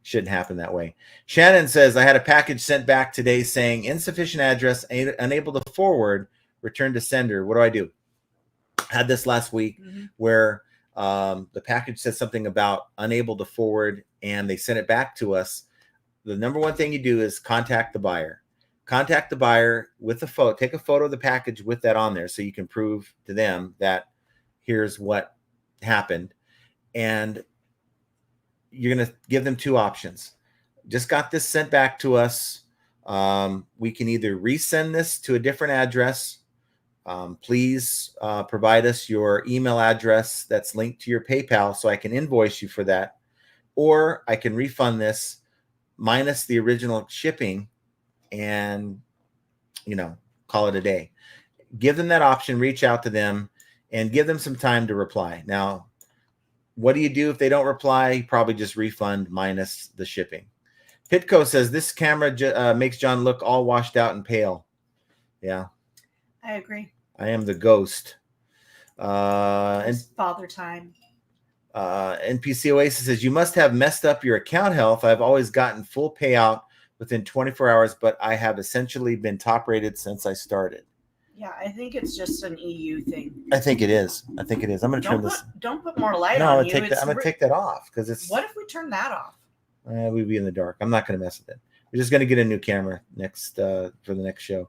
shouldn't happen that way. Shannon says, I had a package sent back today saying insufficient address, unable to forward, return to sender. What do I do? Had this last week where the package said something about unable to forward, and they sent it back to us. The number one thing you do is contact the buyer. Contact the buyer with a photo. Take a photo of the package with that on there so you can prove to them that here's what happened. And you're going to give them two options. Just got this sent back to us. We can either resend this to a different address. Please provide us your email address that's linked to your PayPal so I can invoice you for that. Or I can refund this minus the original shipping and, call it a day. Give them that option, reach out to them, and give them some time to reply. Now, what do you do if they don't reply? You probably just refund minus the shipping. Pitco says, this camera makes John look all washed out and pale. Yeah. I agree. I am the ghost. And father time. NPC Oasis says, you must have messed up your account health. I've always gotten full payout within 24 hours, but I have essentially been top rated since I started. Yeah, I think it's just an EU thing. I think it is. I'm going to turn this. Don't put more light on you. I'm going to take that off because it's. What if we turn that off? We'd be in the dark. I'm not going to mess with it. We're just going to get a new camera next for the next show.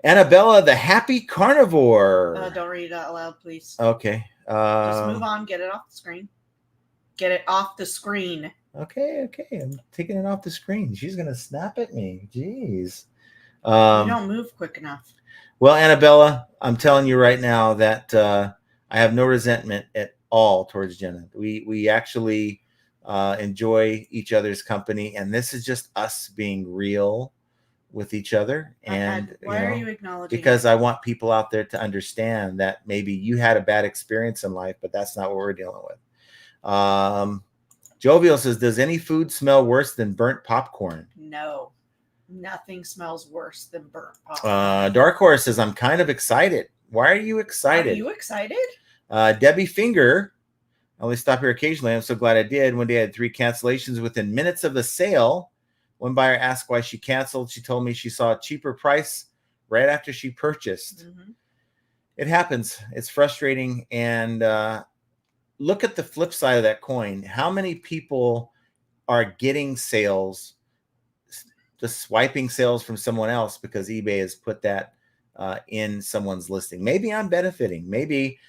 Annabella, the happy carnivore. Don't read it out loud, please. Okay. Just move on. Get it off the screen. Get it off the screen. Okay. I'm taking it off the screen. She's going to snap at me. Jeez. You don't move quick enough. Well, Annabella, I'm telling you right now that I have no resentment at all towards Jenna. We actually enjoy each other's company, and this is just us being real with each other. And why are you acknowledging? Because I want people out there to understand that maybe you had a bad experience in life, but that's not what we're dealing with. Jovial says, does any food smell worse than burnt popcorn? No, nothing smells worse than burnt popcorn. Dark Horse says, I'm kind of excited. Why are you excited? Are you excited? Debbie Finger, I only stop here occasionally. I'm so glad I did. One day I had 3 cancellations within minutes of the sale. One buyer asked why she canceled. She told me she saw a cheaper price right after she purchased. It happens. It's frustrating. And look at the flip side of that coin. How many people are getting sales, just swiping sales from someone else because eBay has put that in someone's listing? Maybe I'm benefiting. Maybe,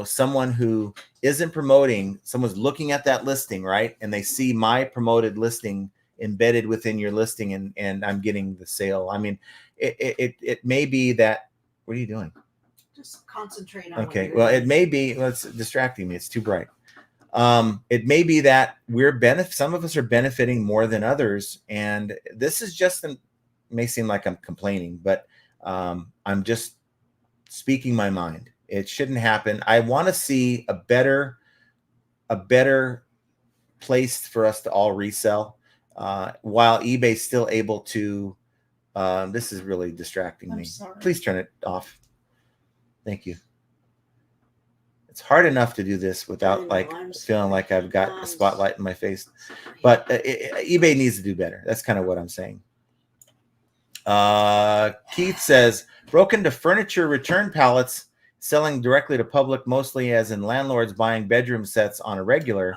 someone who isn't promoting, someone's looking at that listing, right? And they see my promoted listing embedded within your listing, and I'm getting the sale. I mean, it may be that. What are you doing? Just concentrate on. Okay. Well, it may be. Well, it's distracting me. It's too bright. It may be that some of us are benefiting more than others, and this is just may seem like I'm complaining, but I'm just speaking my mind. It shouldn't happen. I want to see a better place for us to all resell. While eBay's still able to, this is really distracting me. Sorry. Please turn it off. Thank you. It's hard enough to do this without feeling like I've got a spotlight in my face, but eBay needs to do better. That's kind of what I'm saying. Keith says, broke into furniture return pallets, selling directly to public, mostly as in landlords buying bedroom sets on a regular,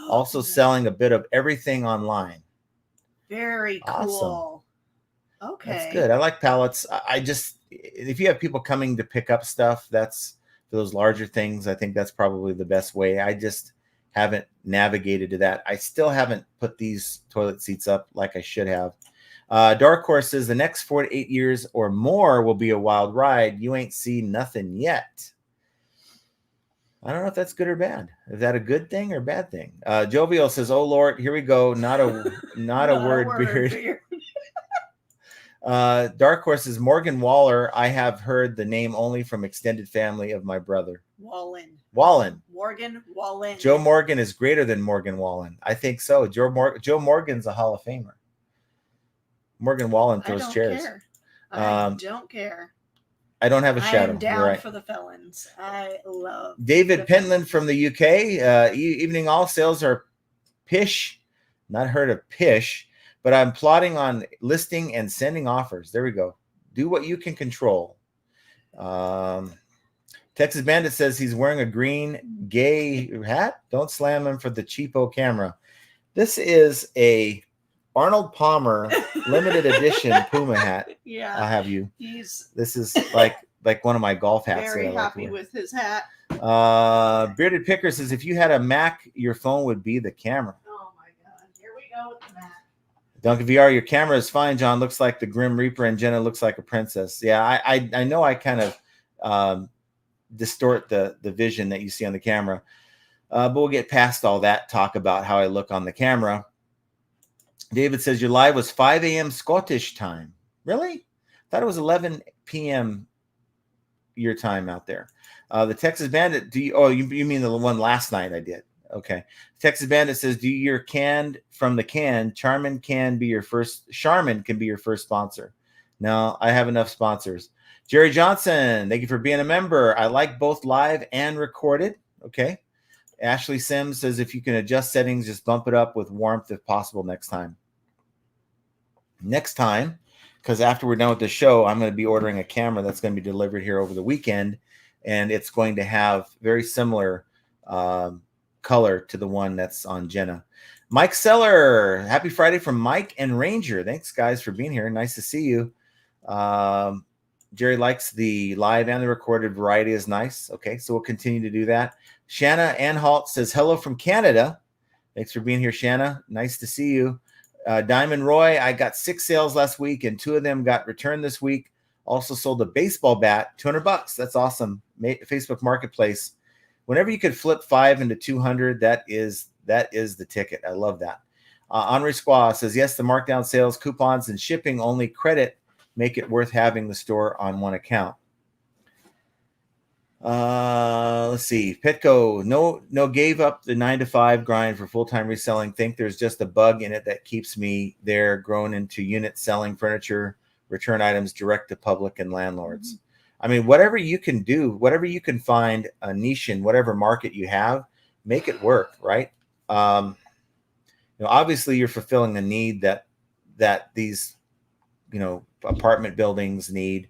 also selling a bit of everything online. Very cool. Awesome. Okay. That's good. I like pallets. If you have people coming to pick up stuff, that's for those larger things. I think that's probably the best way. I just haven't navigated to that. I still haven't put these toilet seats up like I should have. Dark Horse says the next 4 to 8 years or more will be a wild ride. You ain't seen nothing yet. I don't know if that's good or bad. Is that a good thing or bad thing? Jovial says, "Oh Lord, here we go. Not a word beard." Dark Horse says, Morgan Waller. I have heard the name only from extended family of my brother. Wallen. Morgan Wallen. Wallen. Joe Morgan is greater than Morgan Wallen. I think so. Joe Morgan's a Hall of Famer. Morgan Wallen throws chairs. I don't care. I don't have a shadow. I am down right. for the felons. I love David Pentland from the UK. Evening all sales are pish. Not heard of pish, but I'm plotting on listing and sending offers. There we go. Do what you can control. Texas Bandit says he's wearing a green gay hat. Don't slam him for the cheapo camera. This is a Arnold Palmer limited edition Puma hat. Yeah, I'll have you. This is like one of my golf hats. Very happy with his hat. Bearded Picker says if you had a Mac, your phone would be the camera. Oh my God! Here we go with the Mac. Duncan VR, your camera is fine. John looks like the Grim Reaper, and Jenna looks like a princess. Yeah, I know I kind of distort the vision that you see on the camera, but we'll get past all that talk about how I look on the camera. David says your live was 5 a.m. Scottish time. Really? Thought it was 11 p.m. your time out there. The Texas Bandit. You mean the one last night I did? Okay. Texas Bandit says, do your canned from the can. Charmin can be your first. Charmin can be your first sponsor. No, I have enough sponsors. Jerry Johnson, thank you for being a member. I like both live and recorded. Okay. Ashley Sims says, if you can adjust settings, just bump it up with warmth if possible next time. Next time, because after we're done with the show, I'm going to be ordering a camera that's going to be delivered here over the weekend, and it's going to have very similar color to the one that's on Jenna. Mike Seller, happy Friday from Mike and Ranger. Thanks, guys, for being here. Nice to see you. Jerry likes the live and the recorded variety is nice. Okay, so we'll continue to do that. Shanna Anhalt says, hello from Canada. Thanks for being here, Shanna. Nice to see you. Diamond Roy, I got 6 sales last week, and 2 of them got returned this week. Also sold a baseball bat, $200. That's awesome. Facebook Marketplace. Whenever you could flip 5 into 200, that is the ticket. I love that. Henri Squaw says, yes, the markdown sales, coupons, and shipping only credit make it worth having the store on one account. Let's see. Petco, no gave up the 9-to-5 grind for full-time reselling. Think there's just a bug in it that keeps me there, grown into unit selling furniture, return items direct to public and landlords. Mm-hmm. I mean, whatever you can do, whatever you can find a niche in, whatever market you have, make it work, right? Obviously you're fulfilling a need that these, apartment buildings need.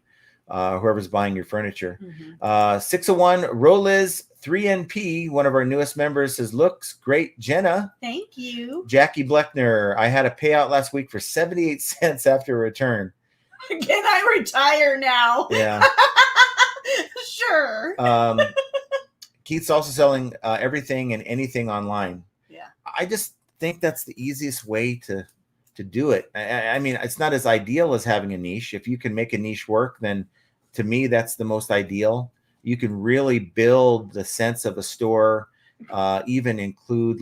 Whoever's buying your furniture. Mm-hmm. 601 Roliz 3NP, one of our newest members, says, looks great, Jenna. Thank you. Jackie Bleckner, I had a payout last week for 78 cents after a return. Can I retire now? Yeah. Sure. Keith's also selling everything and anything online. Yeah. I just think that's the easiest way to do it. I mean, it's not as ideal as having a niche. If you can make a niche work, then to me, that's the most ideal. You can really build the sense of a store, even include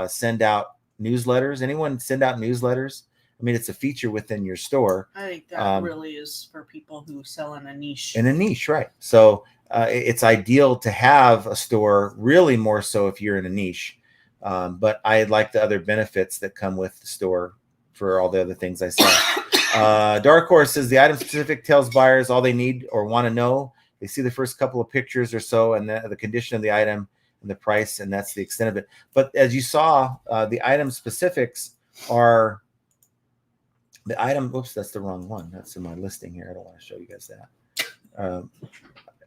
send out newsletters. Anyone send out newsletters? I mean, it's a feature within your store. I think that really is for people who sell in a niche. In a niche, right. So it's ideal to have a store, really more so if you're in a niche. But I like the other benefits that come with the store for all the other things I saw. Dark Horse says the item specific tells buyers all they need or want to know. They see the first couple of pictures or so and the condition of the item and the price, and that's the extent of it. But as you saw, the item specifics are the item. Oops, that's the wrong one. That's in my listing here. I don't want to show you guys that.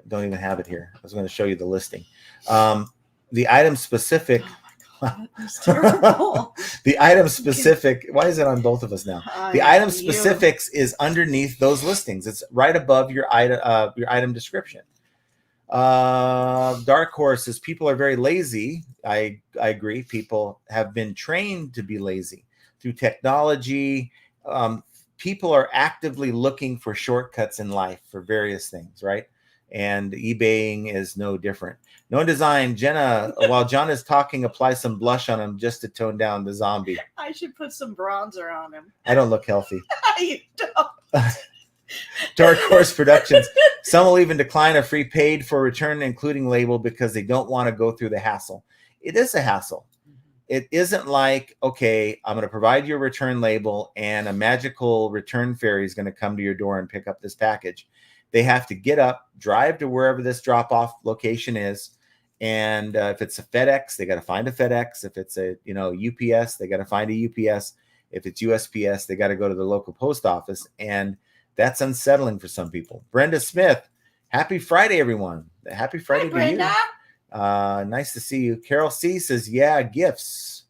Don't even have it here. I was going to show you the listing. The item specific. That's terrible. The item specific. Why is it on both of us now? The item specifics is underneath those listings. It's right above your item description. Dark Horse says people are very lazy. I agree. People have been trained to be lazy through technology. People are actively looking for shortcuts in life for various things, right? And eBaying is no different. No Design, Jenna, while John is talking, apply some blush on him just to tone down the zombie. I should put some bronzer on him. I don't look healthy. You don't. Dark Horse Productions. Some will even decline a free paid for return including label because they don't want to go through the hassle. It is a hassle. It isn't like, okay, I'm going to provide you a return label and a magical return fairy is going to come to your door and pick up this package. they have to get up, drive to wherever this drop-off location is. And if it's a FedEx, they got to find a FedEx. If it's a, UPS, they got to find a UPS. If it's USPS, they got to go to the local post office. And that's unsettling for some people. Brenda Smith, happy Friday, everyone. Happy Friday. Hi, Brenda. To you. Nice to see you. Carol C says, yeah, gifts.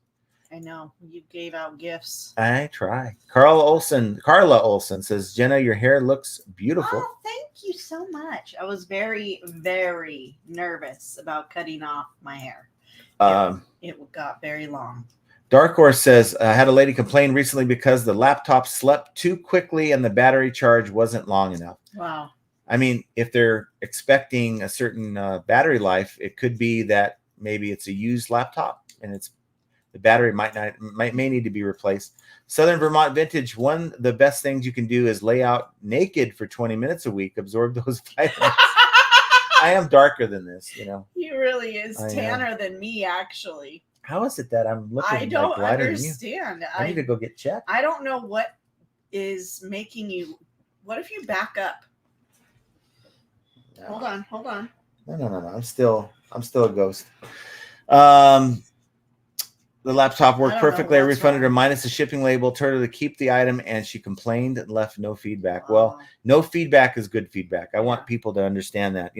I know. You gave out gifts. I try. Carla Olson says, Jenna, your hair looks beautiful. Oh, thank you so much. I was very, very nervous about cutting off my hair. It got very long. Dark Horse says, I had a lady complain recently because the laptop slept too quickly and the battery charge wasn't long enough. Wow. I mean, if they're expecting a certain battery life, it could be that maybe it's a used laptop and the battery may need to be replaced. Southern Vermont Vintage, one of the best things you can do is lay out naked for 20 minutes a week, absorb those vitamins. I am darker than this, He really is tanner than me, actually. How is it that I'm looking? I don't like lighter understand. Than you? I need to go get checked. I don't know what is making you. What if you back up? No. Hold on. No. I'm still a ghost. The laptop worked perfectly. I refunded her minus the shipping label, told her to keep the item, and she complained and left no feedback. Well, no feedback is good feedback. I want people to understand that.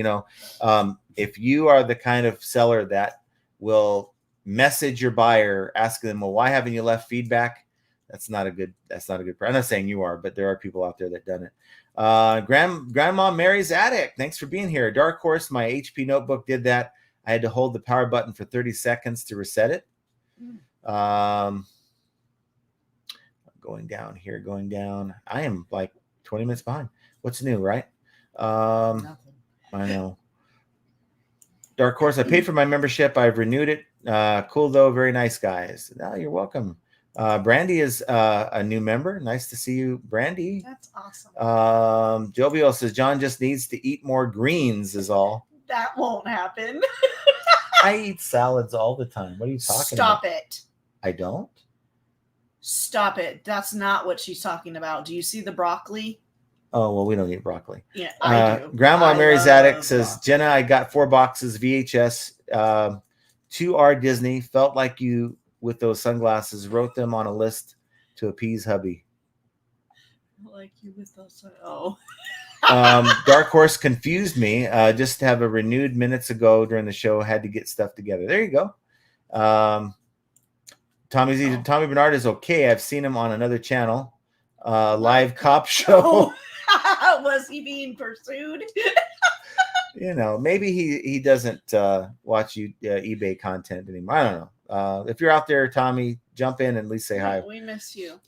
If you are the kind of seller that will message your buyer asking them, well, why haven't you left feedback? That's not a good. I'm not saying you are, but there are people out there that done it. Grandma Mary's Attic, thanks for being here. Dark Horse, my HP notebook did that. I had to hold the power button for 30 seconds to reset it. Going down. I am like 20 minutes behind. What's new, right? Nothing. I know. Dark Horse, I paid for my membership. I've renewed it. Cool though. Very nice, guys. No, you're welcome. Brandy is a new member. Nice to see you, Brandy. That's awesome. Jovial says John just needs to eat more greens is all. That won't happen. I eat salads all the time. What are you talking about? Stop it. I don't? Stop it. That's not what she's talking about. Do you see the broccoli? Oh, well, we don't eat broccoli. Yeah, I do. Grandma Mary's Attic says, broccoli. Jenna, I got 4 boxes VHS, 2R Disney. Felt like you with those sunglasses. Wrote them on a list to appease hubby. Like you with those. Oh. Dark Horse confused me. Just to have a renewed minutes ago during the show. Had to get stuff together. There you go. Tommy Bernard is okay. I've seen him on another channel. Live cop show. Was he being pursued? Maybe he doesn't watch eBay content anymore. I don't know. If you're out there, Tommy, jump in and at least say hi. We miss you.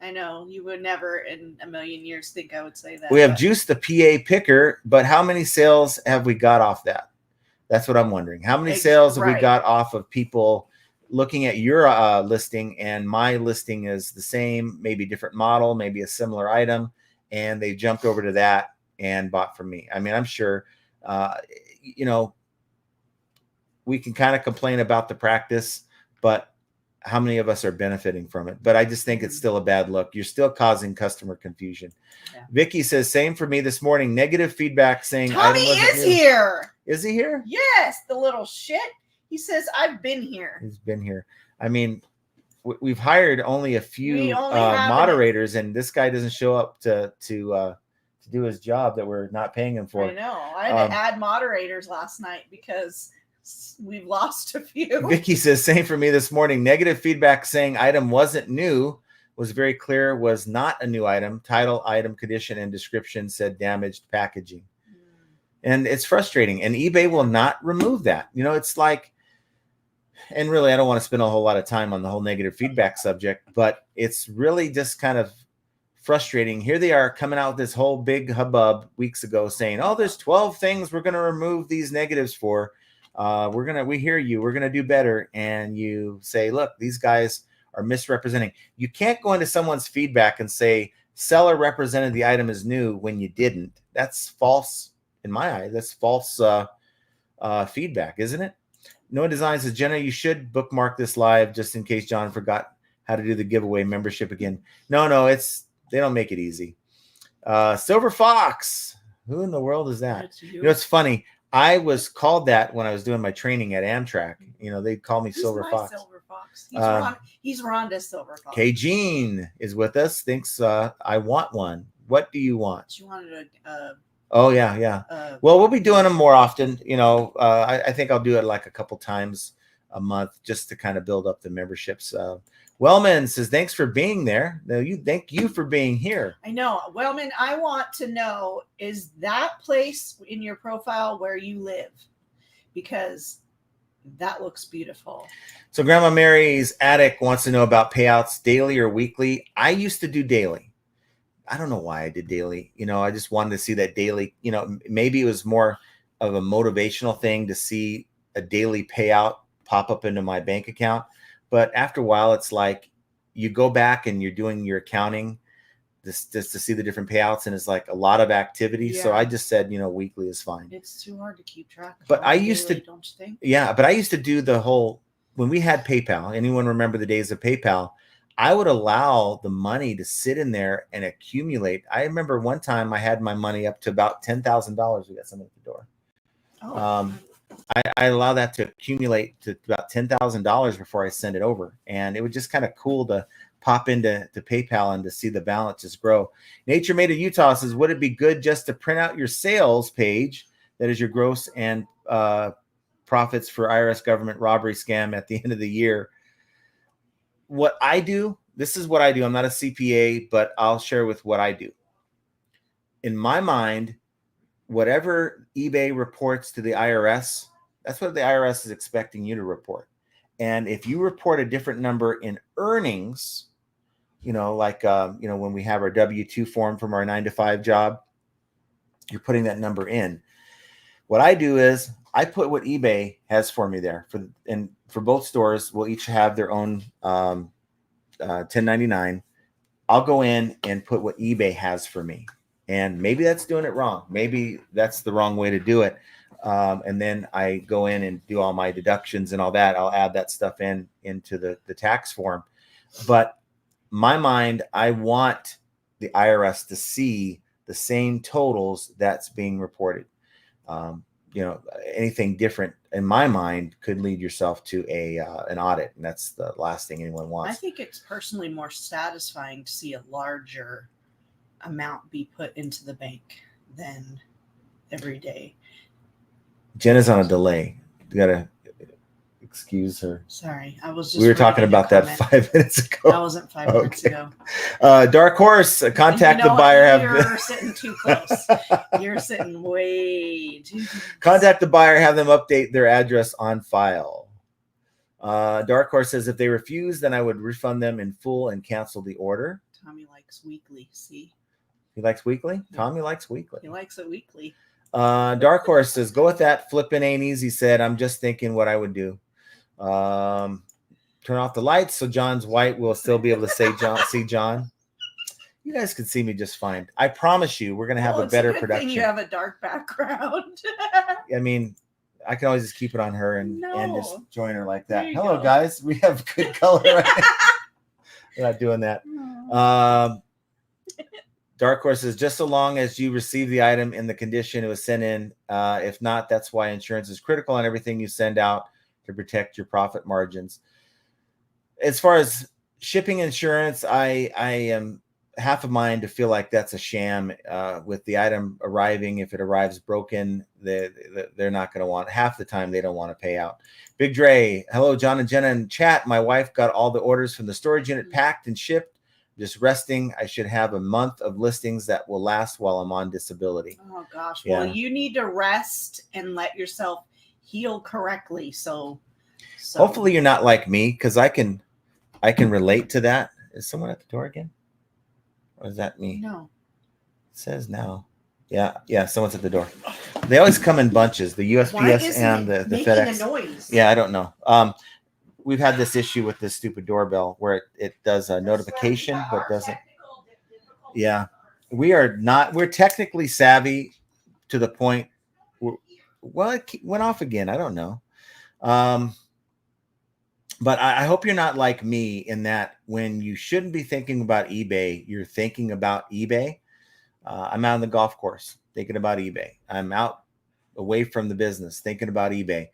I know you would never in a million years think I would say that. We have Juice the PA picker, but how many sales have we got off that? That's what I'm wondering. How many sales have we got off of people looking at your listing and my listing is the same, maybe different model, maybe a similar item, and they jumped over to that and bought from me? I mean, I'm sure, we can kind of complain about the practice, but how many of us are benefiting from it? But I just think it's still a bad look. You're still causing customer confusion. Yeah. Vicky says, same for me this morning. Negative feedback saying Tommy is here. Is he here? Yes, the little shit. He says, I've been here. He's been here. I mean, we've hired only a few moderators, and this guy doesn't show up to do his job that we're not paying him for. I know. I had to add moderators last night because we've lost a few. Vicky says, same for me this morning. Negative feedback saying item wasn't new was very clear, was not a new item. Title, item, condition, and description said damaged packaging. And it's frustrating. And eBay will not remove that. It's like, and really, I don't want to spend a whole lot of time on the whole negative feedback subject, but it's really just kind of frustrating. Here they are coming out with this whole big hubbub weeks ago saying, oh, there's 12 things we're going to remove these negatives for. We hear you. We're going to do better. And you say, look, these guys are misrepresenting. You can't go into someone's feedback and say, seller represented the item as new when you didn't. That's false in my eye. That's false feedback, isn't it? Noah Design says, Jenna, you should bookmark this live just in case John forgot how to do the giveaway membership again. No, they don't make it easy. Silver Fox. Who in the world is that? That's you. You know, it's funny. I was called that when I was doing my training at Amtrak. You know, they'd call me Silver Fox. Silver Fox. He's Rhonda's Silver Fox. K. Jean is with us. Thinks I want one. What do you want? She wanted a. Oh yeah. Well, we'll be doing them more often. You know, I think I'll do it like a couple times a month just to kind of build up the memberships. Wellman says, thanks for being there. No, thank you for being here. I know. Wellman, I want to know, is that place in your profile where you live? Because that looks beautiful. So Grandma Mary's Attic wants to know about payouts, daily or weekly. I used to do daily. I don't know why I did daily. You know, I just wanted to see that daily. You know, maybe it was more of a motivational thing to see a daily payout pop up into my bank account. But after a while, it's like you go back and you're doing your accounting just to see the different payouts, and it's like a lot of activity. Yeah. So I just said, you know, weekly is fine. It's too hard to keep track. But I used to, don't you think? Yeah, but I used to do the whole, when we had PayPal, anyone remember the days of PayPal? I would allow the money to sit in there and accumulate. I remember one time I had my money up to about $10,000. We got something at the door. Oh. I allow that to accumulate to about $10,000 before I send it over. And it was just kind of cool to pop into PayPal and to see the balances grow. Nature Made of Utah says, would it be good just to print out your sales page? That is your gross and profits for IRS government robbery scam at the end of the year. What I do, this is what I do. I'm not a CPA, but I'll share with what I do. In my mind, whatever eBay reports to the IRS, that's what the IRS is expecting you to report. And if you report a different number in earnings, you know, like, you know, when we have our W-2 form from our 9-to-5 job, you're putting that number in. What I do is I put what eBay has for me there. For both stores, we'll each have their own 1099. I'll go in and put what eBay has for me. And maybe that's doing it wrong. Maybe that's the wrong way to do it. And then I go in and do all my deductions and all that. I'll add that stuff into the tax form. But my mind, I want the IRS to see the same totals that's being reported. You know, anything different in my mind could lead yourself to an audit, and that's the last thing anyone wants. I think it's personally more satisfying to see a larger amount be put into the bank than every day. Jenna's on a delay. You gotta excuse her. Sorry, I was just. We were talking about that 5 minutes ago. That wasn't 5 minutes ago. Dark Horse, contact the buyer. You're sitting too close. You're sitting way too close. Contact the buyer. Have them update their address on file. Dark Horse says if they refuse, then I would refund them in full and cancel the order. Tommy likes weekly. See. He likes weekly? Tommy likes weekly. He likes it weekly. Dark Horse says, go with that. Flipping ain't easy, said. I'm just thinking what I would do. Turn off the lights so John's white will still be able to see John. You guys can see me just fine. I promise you, we're going to have a better production. You have a dark background. I mean, I can always just keep it on her and just join her like that. Hello, guys. We have good color right now. We're not doing that. Dark Horse says, just so long as you receive the item in the condition it was sent in. If not, that's why insurance is critical on everything you send out to protect your profit margins. As far as shipping insurance, I am half a mind to feel like that's a sham. With the item arriving, if it arrives broken, they're not going to want, half the time they don't want to pay out. Big Dre, hello, John and Jenna in chat. My wife got all the orders from the storage unit packed and shipped. Just resting. I should have a month of listings that will last while I'm on disability. Oh gosh. Yeah. Well, you need to rest and let yourself heal correctly. So hopefully you're not like me, because I can relate to that. Is someone at the door again? Or is that me? No. It says no. Yeah, someone's at the door. They always come in bunches, the USPS and the FedEx. A noise? Yeah, I don't know. We've had this issue with this stupid doorbell where it does a notification, but doesn't. Yeah, we're technically savvy to the point. Well, it went off again. I don't know. But I hope you're not like me in that when you shouldn't be thinking about eBay, you're thinking about eBay. I'm out on the golf course thinking about eBay. I'm out away from the business thinking about eBay.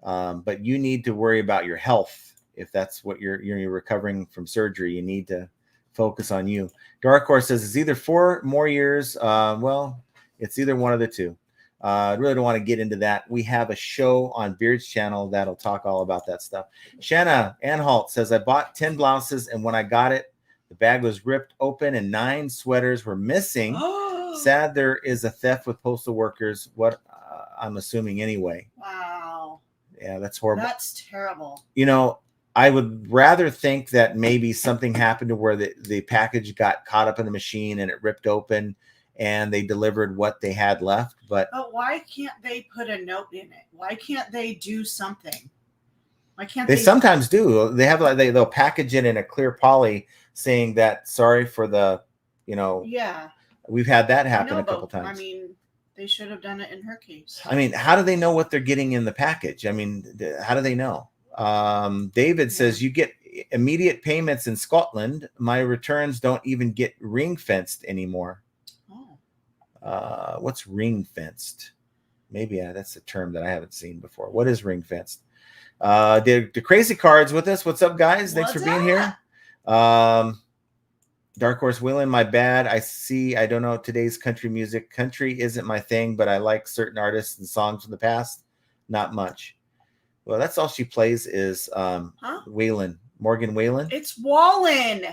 But you need to worry about your health. If that's what you're recovering from surgery, you need to focus on you. Dark Horse says it's either 4 more years. Well, it's either one of the two. I really don't want to get into that. We have a show on Beard's channel that'll talk all about that stuff. Shanna Anhalt says, I bought 10 blouses, and when I got it, the bag was ripped open and 9 sweaters were missing. Sad there is a theft with postal workers. What I'm assuming anyway. Wow. Yeah, that's horrible. That's terrible. You know, I would rather think that maybe something happened to where the package got caught up in the machine and it ripped open and they delivered what they had left. But why can't they put a note in it? Why can't they do something? Why can't they sometimes do? They have they'll package it in a clear poly saying that sorry for the, Yeah. We've had that happen a couple times. I mean, they should have done it in her case. I mean, how do they know what they're getting in the package? I mean, how do they know? David says you get immediate payments in Scotland. My returns don't even get ring fenced anymore. What's ring fenced? Maybe that's a term that I haven't seen before. What is ring fenced? The Crazy Cards with us. What's up, guys? Thanks for being here. Dark Horse Willing, my bad. I don't know today's country music. Country isn't my thing, but I like certain artists and songs from the past. Not much. Well, that's all she plays is Whalen. Morgan Whalen. It's Wallen.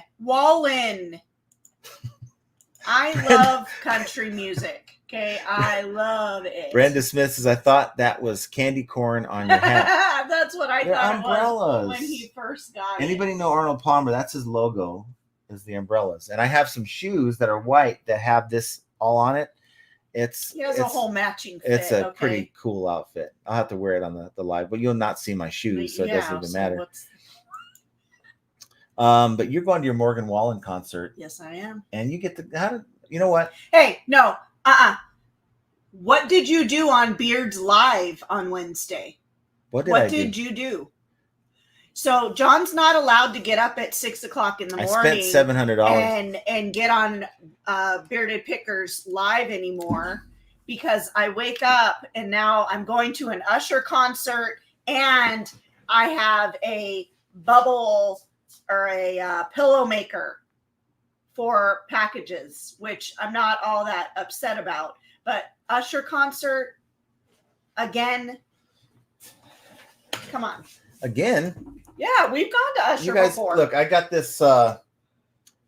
I love country music. Okay, I love it. Brenda Smith says, I thought that was candy corn on your hat. That's what I thought umbrellas. It was when he first got Anybody know Arnold Palmer? That's his logo, is the umbrellas. And I have some shoes that are white that have this all on it. He has a whole matching fit. It's a pretty cool outfit. I'll have to wear it on the live, but you'll not see my shoes, so it doesn't even matter. But you're going to your Morgan Wallen concert. Yes, I am. And you get you know what? Hey, no. What did you do on Beard's Live on Wednesday? What did you do? So John's not allowed to get up at 6 o'clock in the morning. I spent $700 and get on Bearded Pickers Live anymore because I wake up and now I'm going to an Usher concert and I have a bubble or a pillow maker for packages, which I'm not all that upset about. But Usher concert again. Come on. Again? Yeah, we've gone to Usher before. Look, I got this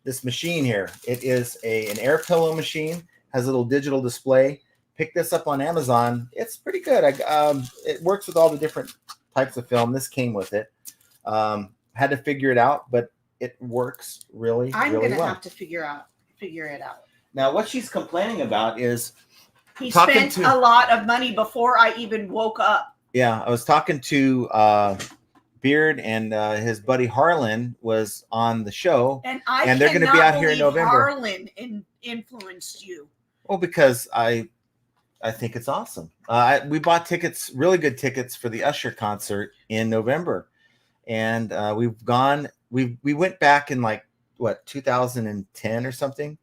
this machine here. It is an air pillow machine, has a little digital display. Picked this up on Amazon. It's pretty good. It works with all the different types of film. This came with it. Had to figure it out, but it works really, I'm really gonna well. have to figure it out. Now, what she's complaining about is he spent a lot of money before I even woke up. Yeah, I was talking to Beard and his buddy Harlan was on the show, and they're going to be out here in November. Harlan influenced you. Well, because I think it's awesome. We bought tickets, really good tickets for the Usher concert in November, and we've gone. We went back in 2010 or something.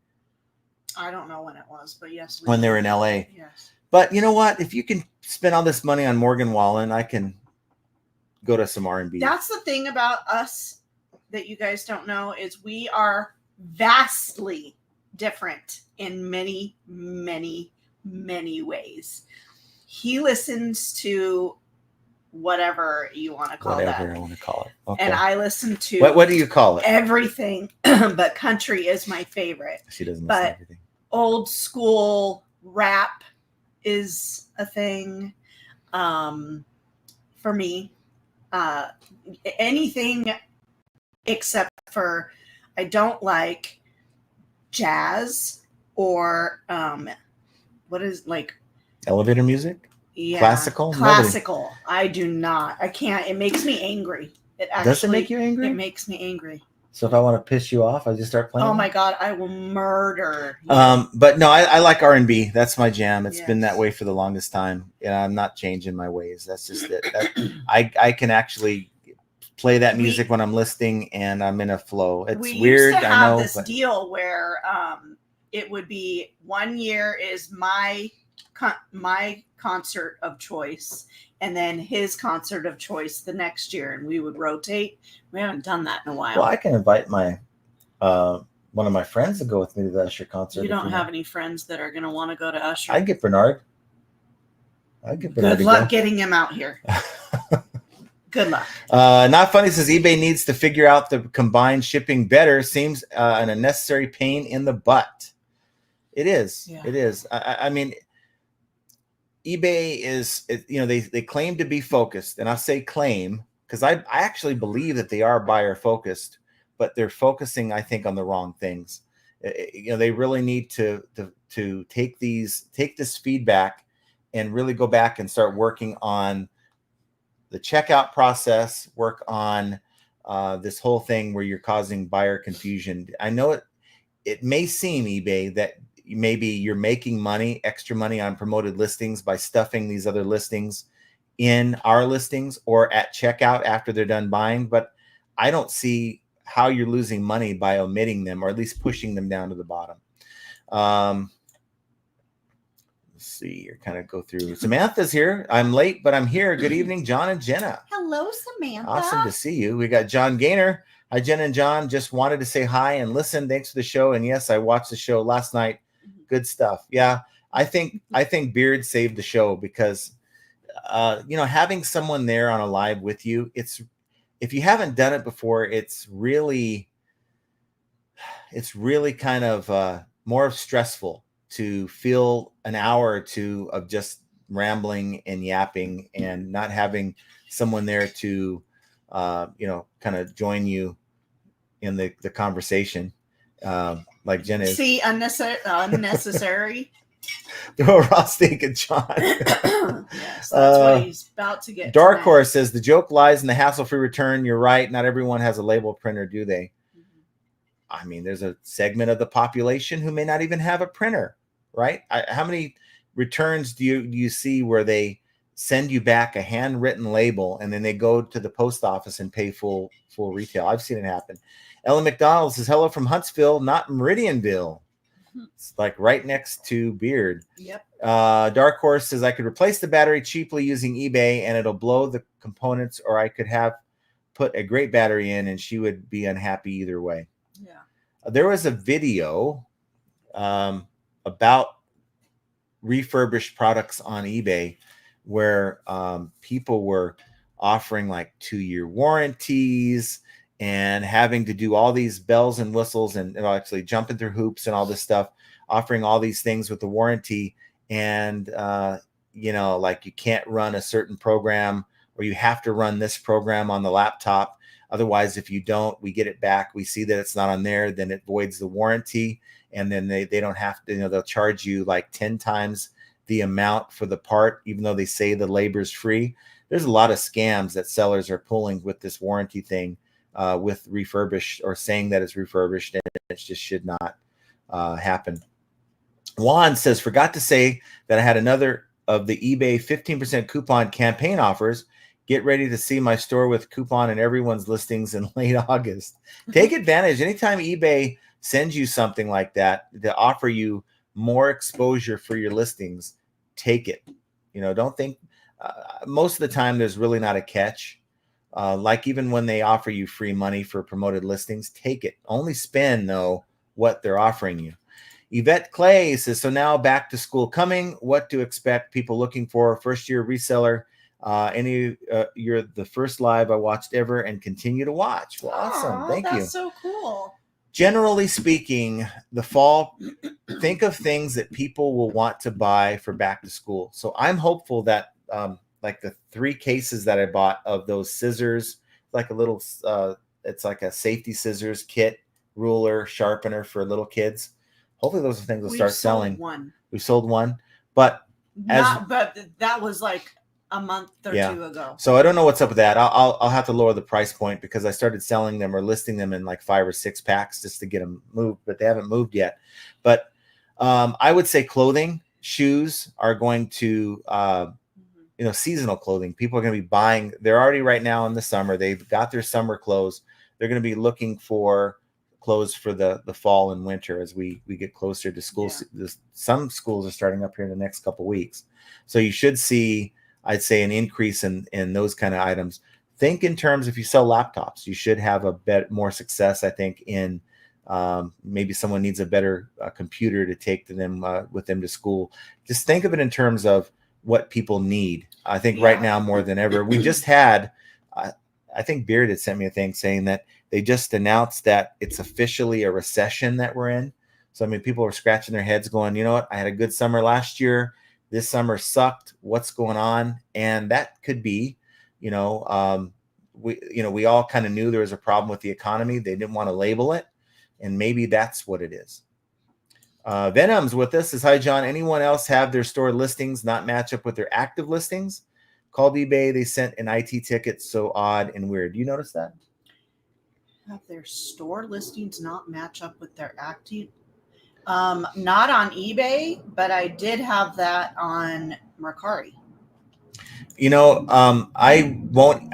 I don't know when it was, but yes. When they were in LA. Yes. But you know what? If you can spend all this money on Morgan Wallen, I can go to some R&B. That's the thing about us that you guys don't know is we are vastly different in many, many, many ways. He listens to whatever you want to call whatever I want to call it. Okay. And I listen to what do you call it? Everything, but country is my favorite. She doesn't listen to everything. Old school rap is a thing for me. Anything except for I don't like jazz or what is elevator music? Yeah. Classical? Nobody. I do not. I can't. It makes me angry. Does it make you angry? It makes me angry. So if I want to piss you off, I just start playing. Oh my God, I will murder you. But no, I like R&B. That's my jam. It's been that way for the longest time. And I'm not changing my ways. That's just it. I can actually play that music when I'm listening and I'm in a flow. It's weird. I know this deal where it would be 1 year is my concert of choice, and then his concert of choice the next year, and we would rotate. We haven't done that in a while. Well, I can invite my one of my friends to go with me to the Usher concert. You don't have any friends that are going to want to go to Usher? I'd get Bernard. Good luck getting him out here. Good luck. Not Funny says eBay needs to figure out the combined shipping better. Seems an unnecessary pain in the butt. It is. Yeah. It is. I mean, eBay is, they claim to be focused, and I say claim because I actually believe that they are buyer focused, but they're focusing, I think, on the wrong things. They really need to take this feedback and really go back and start working on the checkout process, work on this whole thing where you're causing buyer confusion. I know it may seem, eBay, that maybe you're making extra money on promoted listings by stuffing these other listings in our listings or at checkout after they're done buying, but I don't see how you're losing money by omitting them or at least pushing them down to the bottom. See, you're kind of go through. Samantha's here. I'm late, but I'm here. Good evening, John and Jenna. Hello, Samantha. Awesome to see you. We got John Gaynor. Hi, Jenna and John. Just wanted to say hi and listen. Thanks for the show. And yes, I watched the show last night. Good stuff. Yeah, I think Beard saved the show because having someone there on a live with you, if you haven't done it before, it's really kind of more stressful to feel an hour or two of just rambling and yapping and not having someone there to, kind of join you in the conversation. Like Jen is. See, unnecessary. Throw a raw steak at John. Yes, that's what he's about to get. Dark Horse says the joke lies in the hassle-free return. You're right. Not everyone has a label printer, do they? I mean, there's a segment of the population who may not even have a printer, right? How many returns do you see where they send you back a handwritten label and then they go to the post office and pay full retail? I've seen it happen. Ellen McDonald says, hello from Huntsville, not Meridianville. It's like right next to Beard. Yep. Dark Horse says, I could replace the battery cheaply using eBay and it'll blow the components, or I could have put a great battery in and she would be unhappy either way. Yeah. There was a video about refurbished products on eBay where people were offering like 2-year warranties and having to do all these bells and whistles and actually jumping through hoops and all this stuff, offering all these things with the warranty. And, like you can't run a certain program or you have to run this program on the laptop. Otherwise, if you don't, we get it back. We see that it's not on there, then it voids the warranty. And then they don't have to, they'll charge you like 10 times the amount for the part, even though they say the labor is free. There's a lot of scams that sellers are pulling with this warranty thing. With refurbished or saying that it's refurbished, and it just should not happen. Juan says, forgot to say that I had another of the eBay 15% coupon campaign offers. Get ready to see my store with coupon and everyone's listings in late August. Take advantage. Anytime eBay sends you something like that to offer you more exposure for your listings, take it. Don't think most of the time there's really not a catch. Like even when they offer you free money for promoted listings, take it. Only spend, though, what they're offering you. Yvette Clay says, so now back to school coming. What to expect? People looking for first-year reseller. You're the first live I watched ever and continue to watch. Well, awesome. Thank you. That's so cool. Generally speaking, the fall, think of things that people will want to buy for back to school. So I'm hopeful that like the 3 cases that I bought of those scissors, like a little, it's like a safety scissors kit, ruler, sharpener for little kids. Hopefully those are things will start selling. We sold one, but that was like a month or 2 ago. So I don't know what's up with that. I'll have to lower the price point because I started selling them or listing them in like 5 or 6 packs just to get them moved, but they haven't moved yet. But I would say clothing, shoes are going to, seasonal clothing. People are going to be buying. They're already right now in the summer. They've got their summer clothes. They're going to be looking for closed for the fall and winter as we get closer to school. Yeah. Some schools are starting up here in the next couple of weeks. So you should see, I'd say, an increase in those kind of items. Think in terms, if you sell laptops, you should have a more success, I think, in maybe someone needs a better computer to take to them with them to school. Just think of it in terms of what people need. I think right now more than ever. We just had, I think Beard had sent me a thing saying that they just announced that it's officially a recession that we're in. So, I mean, people are scratching their heads going, you know what? I had a good summer last year. This summer sucked. What's going on? And that could be, we all kind of knew there was a problem with the economy. They didn't want to label it. And maybe that's what it is. Venom's with us. Says, hi, John. Anyone else have their store listings not match up with their active listings? Called eBay. They sent an IT ticket. So odd and weird. Do you notice that? Have their store listings not match up with their active? Not on eBay, but I did have that on Mercari. I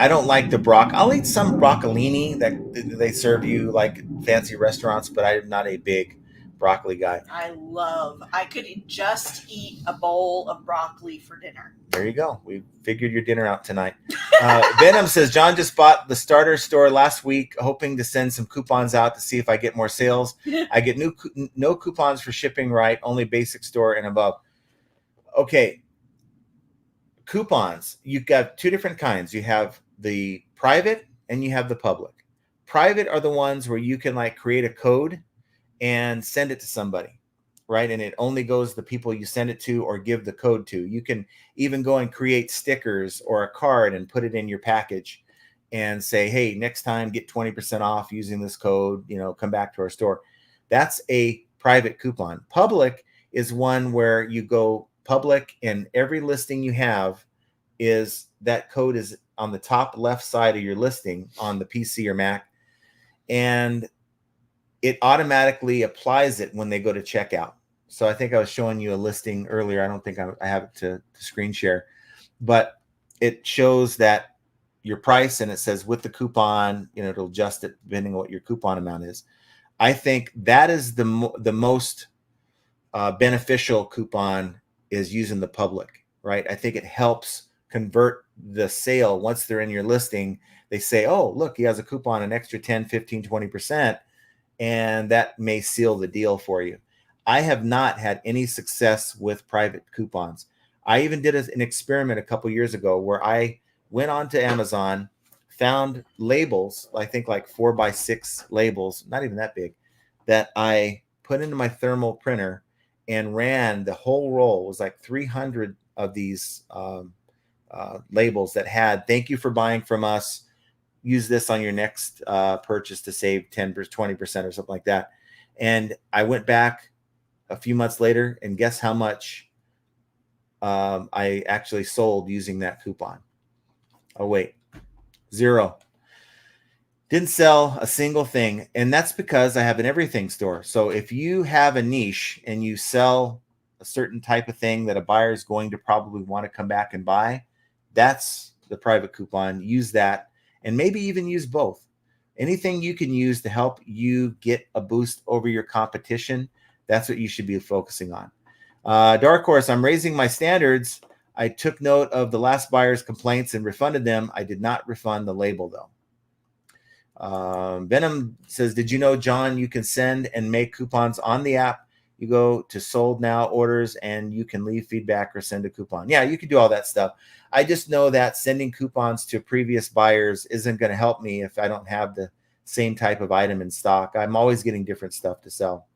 don't like the I'll eat some broccolini that they serve you like fancy restaurants, but I'm not a big broccoli guy. I could just eat a bowl of broccoli for dinner. There you go. We figured your dinner out tonight. Venom says, John just bought the starter store last week, hoping to send some coupons out to see if I get more sales. I get no coupons for shipping, right? Only basic store and above. Okay. Coupons, you've got two different kinds. You have the private and you have the public. Private are the ones where you can like create a code and send it to somebody, right? And it only goes to the people you send it to or give the code to. You can even go and create stickers or a card and put it in your package and say, hey, next time get 20% off using this code, come back to our store. That's a private coupon. Public is one where you go public and every listing you have is that code is on the top left side of your listing on the PC or Mac, and it automatically applies it when they go to checkout. So I think I was showing you a listing earlier. I don't think I have it to screen share, but it shows that your price and it says with the coupon, it'll adjust it depending on what your coupon amount is. I think that is the most beneficial coupon is using the public, right? I think it helps convert the sale. Once they're in your listing, they say, oh, look, he has a coupon, an extra 10, 15, 20%. And that may seal the deal for you. I have not had any success with private coupons. I even did an experiment a couple years ago where I went onto Amazon, found labels, I think like 4x6 labels, not even that big, that I put into my thermal printer and ran the whole roll. It was like 300 of these labels that had, thank you for buying from us. Use this on your next purchase to save 10%, 20% or something like that. And I went back a few months later and guess how much I actually sold using that coupon. Oh, wait, 0. Didn't sell a single thing. And that's because I have an everything store. So if you have a niche and you sell a certain type of thing that a buyer is going to probably want to come back and buy, that's the private coupon. Use that and maybe even use both. Anything you can use to help you get a boost over your competition, that's what you should be focusing on. Dark Horse, I'm raising my standards. I took note of the last buyer's complaints and refunded them. I did not refund the label, though. Venom says, did you know, John, you can send and make coupons on the app? You go to sold now orders and you can leave feedback or send a coupon. Yeah, you can do all that stuff. I just know that sending coupons to previous buyers isn't going to help me if I don't have the same type of item in stock. I'm always getting different stuff to sell.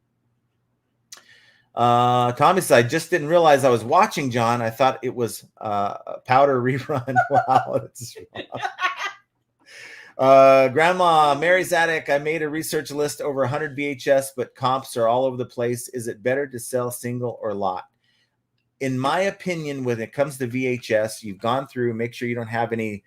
Tommy says, I just didn't realize I was watching, John. I thought it was a powder rerun. Wow, that's Grandma Mary's Attic, I made a research list over 100 VHS, but comps are all over the place. Is it better to sell single or lot? In my opinion, when it comes to VHS, you've gone through, make sure you don't have any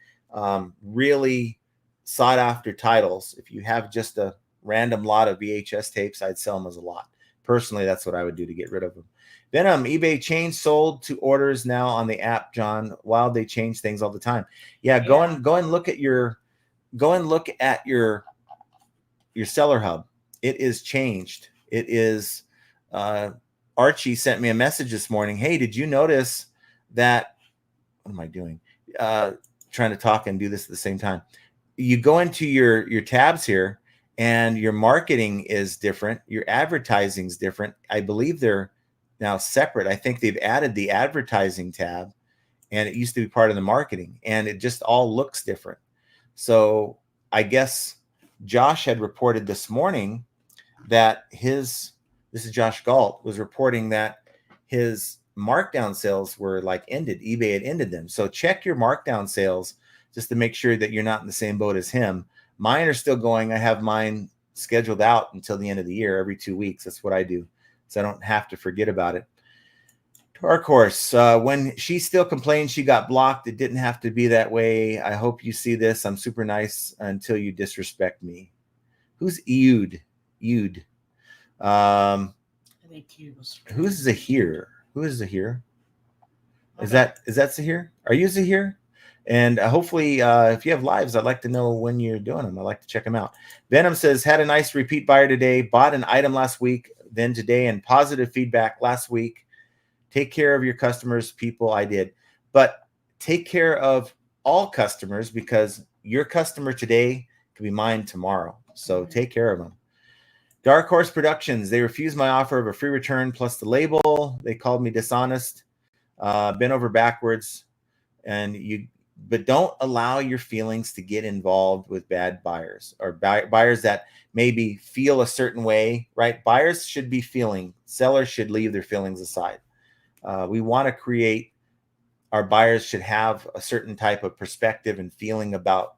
really sought after titles. If you have just a random lot of VHS tapes, I'd sell them as a lot. Personally, that's what I would do to get rid of them. Venom, eBay changed sold to orders now on the app, John. Wow, they change things all the time. Yeah, go and look at your seller hub. it is changed. It is, Archie sent me a message this morning. Hey, did you notice that, what am I doing? Trying to talk and do this at the same time. You go into your tabs here and your marketing is different. Your advertising is different. I believe they're now separate. I think they've added the advertising tab, and it used to be part of the marketing, and it just all looks different. So I guess Josh had reported this morning that this is Josh Galt, was reporting that his markdown sales were like ended. eBay had ended them. So check your markdown sales just to make sure that you're not in the same boat as him. Mine are still going. I have mine scheduled out until the end of the year, every 2 weeks. That's what I do, so I don't have to forget about it. Dark Horse, when she still complains she got blocked, it didn't have to be that way. I hope you see this. I'm super nice until you disrespect me. Who's Eud? I think Eud was. Who's Zahir? Who is Zahir? Is that Zahir? Are you Zahir? And hopefully, if you have lives, I'd like to know when you're doing them. I'd like to check them out. Venom says, had a nice repeat buyer today, bought an item last week, then today, and positive feedback last week. Take care of your customers, people. I did. But take care of all customers, because your customer today could be mine tomorrow. So take care of them. Dark Horse Productions, they refused my offer of a free return plus the label. They called me dishonest, bent over backwards, but don't allow your feelings to get involved with bad buyers, or buyers that maybe feel a certain way, right? Buyers should be feeling, sellers should leave their feelings aside. We want to create, our buyers should have a certain type of perspective and feeling about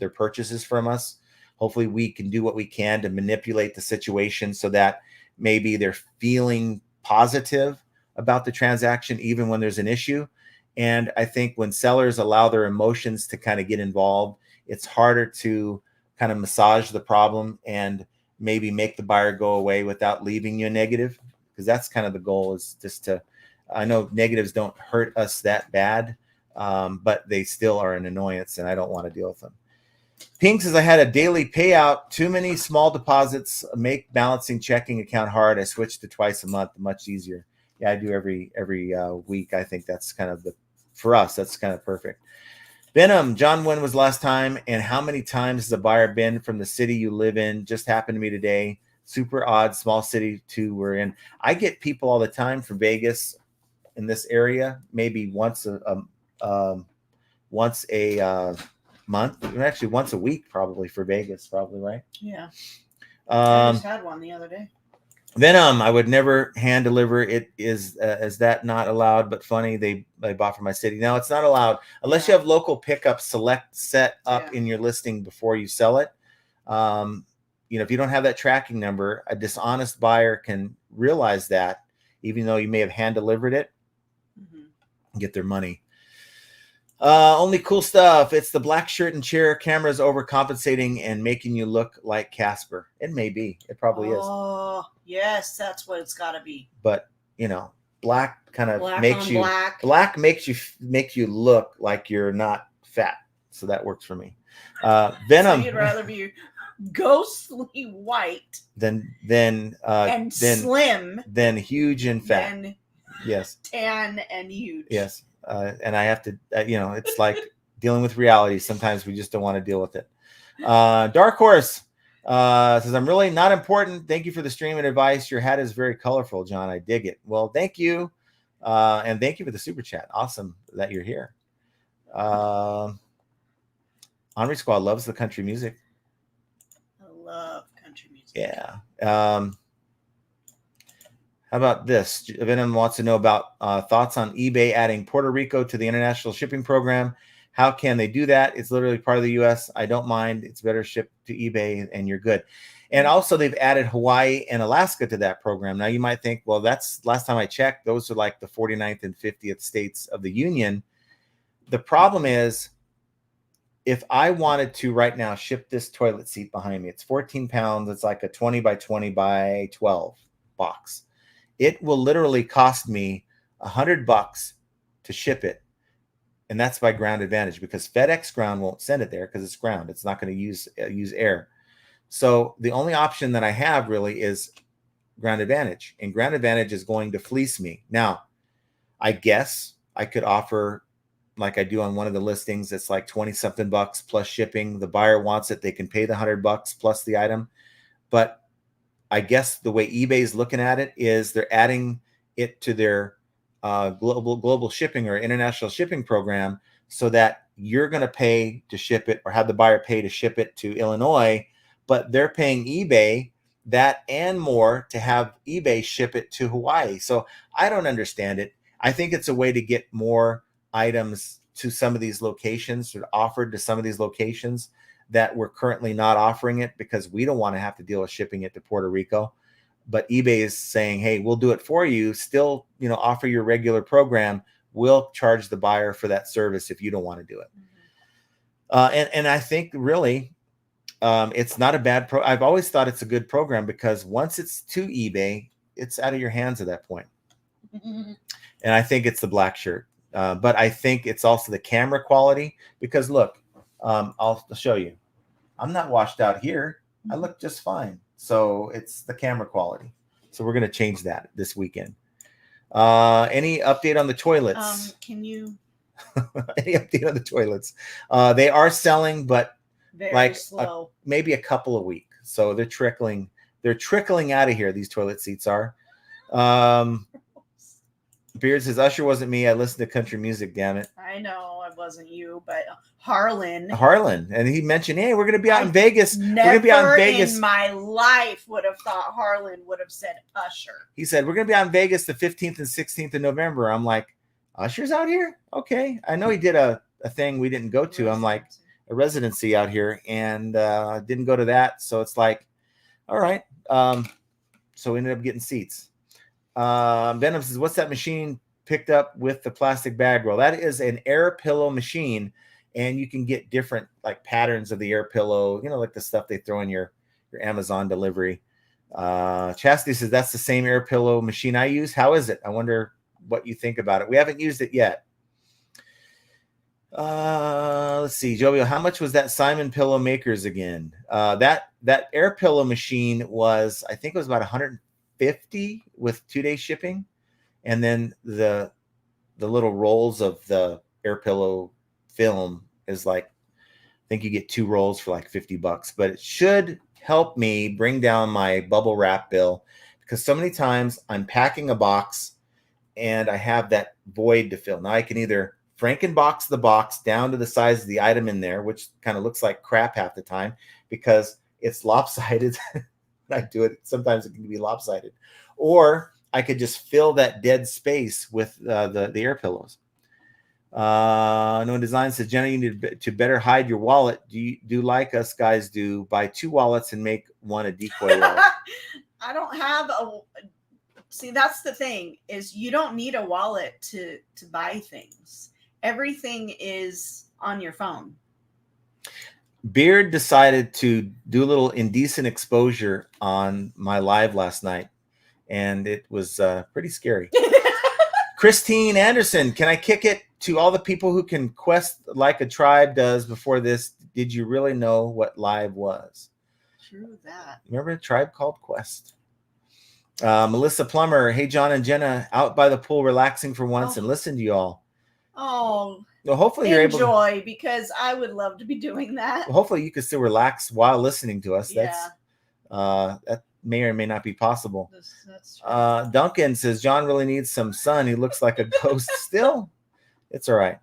their purchases from us. Hopefully we can do what we can to manipulate the situation so that maybe they're feeling positive about the transaction, even when there's an issue. And I think when sellers allow their emotions to kind of get involved, it's harder to kind of massage the problem and maybe make the buyer go away without leaving you a negative, because that's kind of the goal, is just to, I know negatives don't hurt us that bad, but they still are an annoyance, and I don't want to deal with them. Pink says, I had a daily payout, too many small deposits, make balancing checking account hard. I switched to twice a month, much easier. Yeah, I do every week. I think that's kind of for us, that's kind of perfect. Venom, John, when was last time and how many times has a buyer been from the city you live in? Just happened to me today. Super odd, small city too we're in. I get people all the time from Vegas in this area, maybe once a month, actually once a week, probably for Vegas, probably, right? Yeah. I just had one the other day. Venom, I would never hand deliver. It is that not allowed? But funny, they bought from my city. No, it's not allowed unless you have local pickup set up in your listing before you sell it. If you don't have that tracking number, a dishonest buyer can realize that, even though you may have hand delivered it, and get their money. Only cool stuff. It's the black shirt and chair. Cameras overcompensating and making you look like Casper. It may be. It probably is. Oh, yes, that's what it's got to be. But black kind of makes you black makes you look like you're not fat. So that works for me. Venom. So you'd rather be ghostly white than slim than huge and fat. Yes. Tan and huge. Yes. And I have to, it's like dealing with reality. Sometimes we just don't want to deal with it. Dark Horse says, I'm really not important. Thank you for the stream and advice. Your hat is very colorful, John. I dig it. Well, thank you. And thank you for the super chat. Awesome that you're here. Henri Squad loves the country music. I love country music. Yeah. How about this? Venom wants to know about thoughts on eBay adding Puerto Rico to the international shipping program. How can they do that? It's literally part of the U.S. I don't mind. It's better shipped to eBay and you're good. And also they've added Hawaii and Alaska to that program. Now you might think, well, that's last time I checked, those are like the 49th and 50th states of the union. The problem is, if I wanted to right now ship this toilet seat behind me, it's 14 pounds. It's like a 20 by 20 by 12 box. It will literally cost me $100 to ship it. And that's by Ground Advantage, because FedEx Ground won't send it there because it's ground. It's not going to use air. So the only option that I have really is Ground Advantage, and Ground Advantage is going to fleece me. Now, I guess I could offer, like I do on one of the listings, it's like 20 something bucks plus shipping. The buyer wants it, they can pay the $100 plus the item. But I guess the way eBay is looking at it is they're adding it to their global shipping or international shipping program, so that you're going to pay to ship it, or have the buyer pay to ship it to Illinois, but they're paying eBay that and more to have eBay ship it to Hawaii. So I don't understand it. I think it's a way to get more items to some of these locations, or offered to some of these locations that we're currently not offering it, because we don't want to have to deal with shipping it to Puerto Rico. But eBay is saying, hey, we'll do it for you. Still, offer your regular program. We'll charge the buyer for that service if you don't want to do it. And I think really it's not a bad I've always thought it's a good program, because once it's to eBay, it's out of your hands at that point. And I think it's the black shirt. But I think it's also the camera quality, because look, I'll show you. I'm not washed out here. I look just fine. So it's the camera quality. So we're going to change that this weekend. Any update on the toilets? Can you? Any update on the toilets? They are selling, but very slow. Maybe a couple a week. So they're trickling out of here. These toilet seats are. Beard says, Usher wasn't me. I listened to country music, damn it. I know it wasn't you, but Harlan. And he mentioned, hey, we're going to be out in Vegas. Never we're going to be out in Vegas. In my life would have thought Harlan would have said Usher. He said, we're going to be out in Vegas the 15th and 16th of November. I'm like, Usher's out here? Okay. I know he did a thing we didn't go to. I'm like, a residency out here, and didn't go to that. So it's like, all right. So we ended up getting seats. Venom says, what's that machine picked up with the plastic bag roll? That is an air pillow machine, and you can get different like patterns of the air pillow, like the stuff they throw in your Amazon delivery. Chastity says, that's the same air pillow machine I use. How is it? I wonder what you think about it. We haven't used it yet. Let's see, Jovio, how much was that Simon Pillow Makers again? That air pillow machine was, I think it was about $150 with 2-day shipping, and then the little rolls of the air pillow film is like, I think you get 2 rolls for like $50, but it should help me bring down my bubble wrap bill, because so many times I'm packing a box and I have that void to fill. Now I can either Frankenbox the box down to the size of the item in there, which kind of looks like crap half the time because it's lopsided. I do it. Sometimes it can be lopsided. Or I could just fill that dead space with the air pillows. No Design says, Jenna, you need to better hide your wallet. Do you like us guys do? Buy 2 wallets and make one a decoy wallet. I don't have a... See, that's the thing, is you don't need a wallet to buy things. Everything is on your phone. Beard decided to do a little indecent exposure on my live last night, and it was pretty scary. Christine Anderson, can I kick it to all the people who can quest like a tribe does before this? Did you really know what live was? True that. Remember a tribe called Quest? Melissa Plummer, hey, John and Jenna, out by the pool relaxing for once and listen to you all. Oh, well, hopefully you're able to enjoy, because I would love to be doing that. Well, hopefully you can still relax while listening to us. Yeah. That may or may not be possible. That's true. Duncan says, John really needs some sun. He looks like a ghost still. It's all right.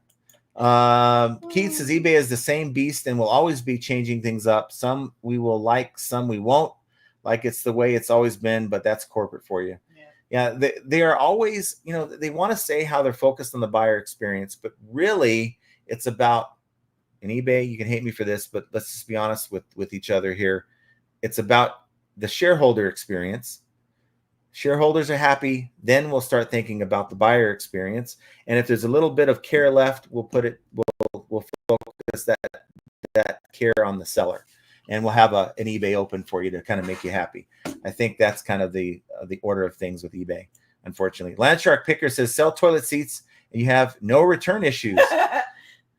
Keith says, eBay is the same beast and will always be changing things up. Some we will like, some we won't. Like it's the way it's always been, but that's corporate for you. Yeah, they are always, they want to say how they're focused on the buyer experience, but really it's about, in eBay, you can hate me for this, but let's just be honest with each other here. It's about the shareholder experience. Shareholders are happy, then we'll start thinking about the buyer experience. And if there's a little bit of care left, we'll focus that care on the seller. And we'll have an eBay open for you to kind of make you happy. I think that's kind of the order of things with eBay, unfortunately. Landshark Picker says, sell toilet seats and you have no return issues.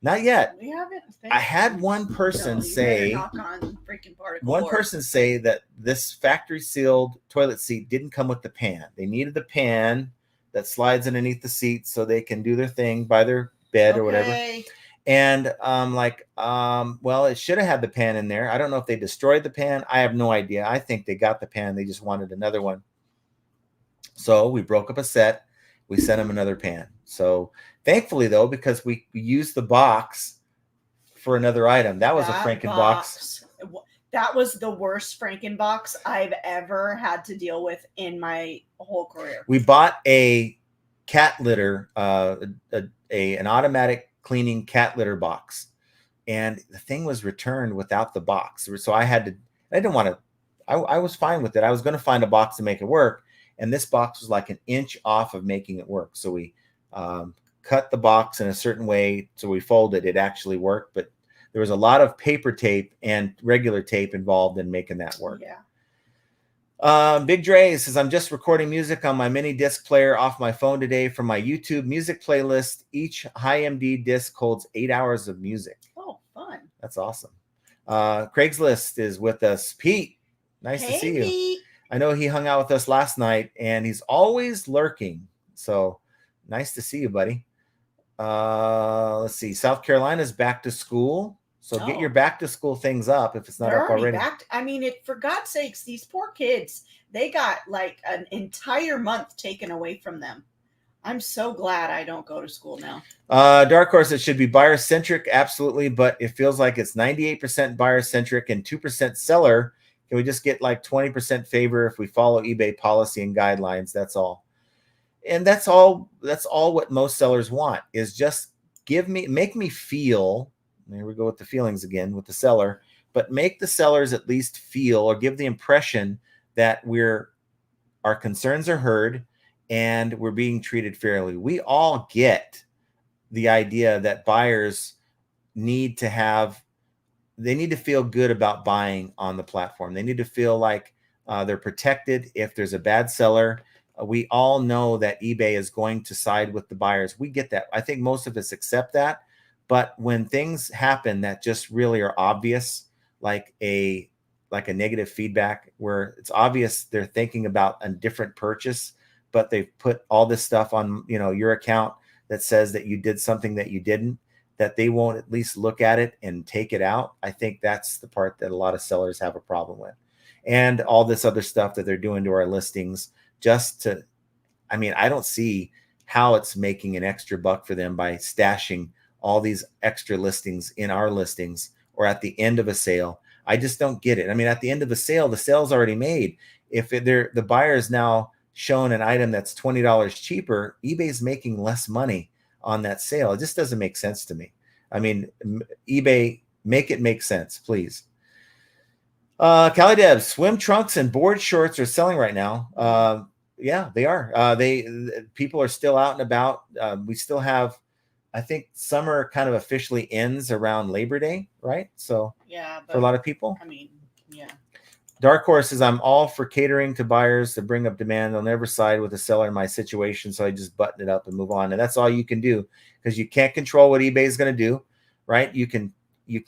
Not yet. We haven't. I had one person say, knock on freaking particle one board. person say that this factory sealed toilet seat didn't come with the pan. They needed the pan that slides underneath the seat so they can do their thing by their bed or whatever. And well, it should have had the pan in there. I don't know if they destroyed the pan. I have no idea. I think they got the pan. They just wanted another one. So we broke up a set. We sent them another pan. So thankfully, though, because we used the box for another item. That was a Frankenbox. That was the worst Frankenbox I've ever had to deal with in my whole career. We bought a cat litter, an automatic cleaning cat litter box, and the thing was returned without the box. So I didn't want to, I was fine with it. I was going to find a box to make it work. And this box was like an inch off of making it work. So we cut the box in a certain way. So we folded it actually worked, but there was a lot of paper tape and regular tape involved in making that work. Yeah. Big Dre says, I'm just recording music on my mini disc player off my phone today from my YouTube music playlist. Each high MD disc holds 8 hours of music. Oh, fun. That's awesome. Craigslist is with us. Pete, nice to see you. Pete. I know he hung out with us last night, and he's always lurking. So nice to see you, buddy. Let's see. South Carolina's back to school. So get your back to school things up if it's not up already. I mean, for God's sakes, these poor kids, they got like an entire month taken away from them. I'm so glad I don't go to school now. Dark Horse, it should be buyer centric. Absolutely. But it feels like it's 98% buyer centric and 2% seller. Can we just get like 20% favor if we follow eBay policy and guidelines? That's all. And that's all what most sellers want is just make me feel, there we go with the feelings again with the seller, but make the sellers at least feel or give the impression that our concerns are heard and we're being treated fairly. We all get the idea that buyers need to feel good about buying on the platform. They need to feel like they're protected if there's a bad seller. We all know that eBay is going to side with the buyers. We get that. I think most of us accept that. But when things happen that just really are obvious, like a negative feedback where it's obvious they're thinking about a different purchase, but they've put all this stuff on, your account that says that you did something that you didn't, that they won't at least look at it and take it out. I think that's the part that a lot of sellers have a problem with. And all this other stuff that they're doing to our listings I don't see how it's making an extra buck for them by stashing all these extra listings in our listings or at the end of a sale. I just don't get it. I mean, at the end of a sale, the sale's already made. If the buyer is now shown an item that's $20 cheaper, eBay's making less money on that sale. It just doesn't make sense to me. I mean, eBay, make it make sense, please. Cali Deb, swim trunks and board shorts are selling right now. Yeah, they are. People are still out and about. We still have, I think summer kind of officially ends around Labor Day, right? So yeah, for a lot of people. I mean, yeah. Dark Horse says, I'm all for catering to buyers to bring up demand. They'll never side with the seller in my situation, so I just button it up and move on. And that's all you can do because you can't control what eBay is going to do, right? You can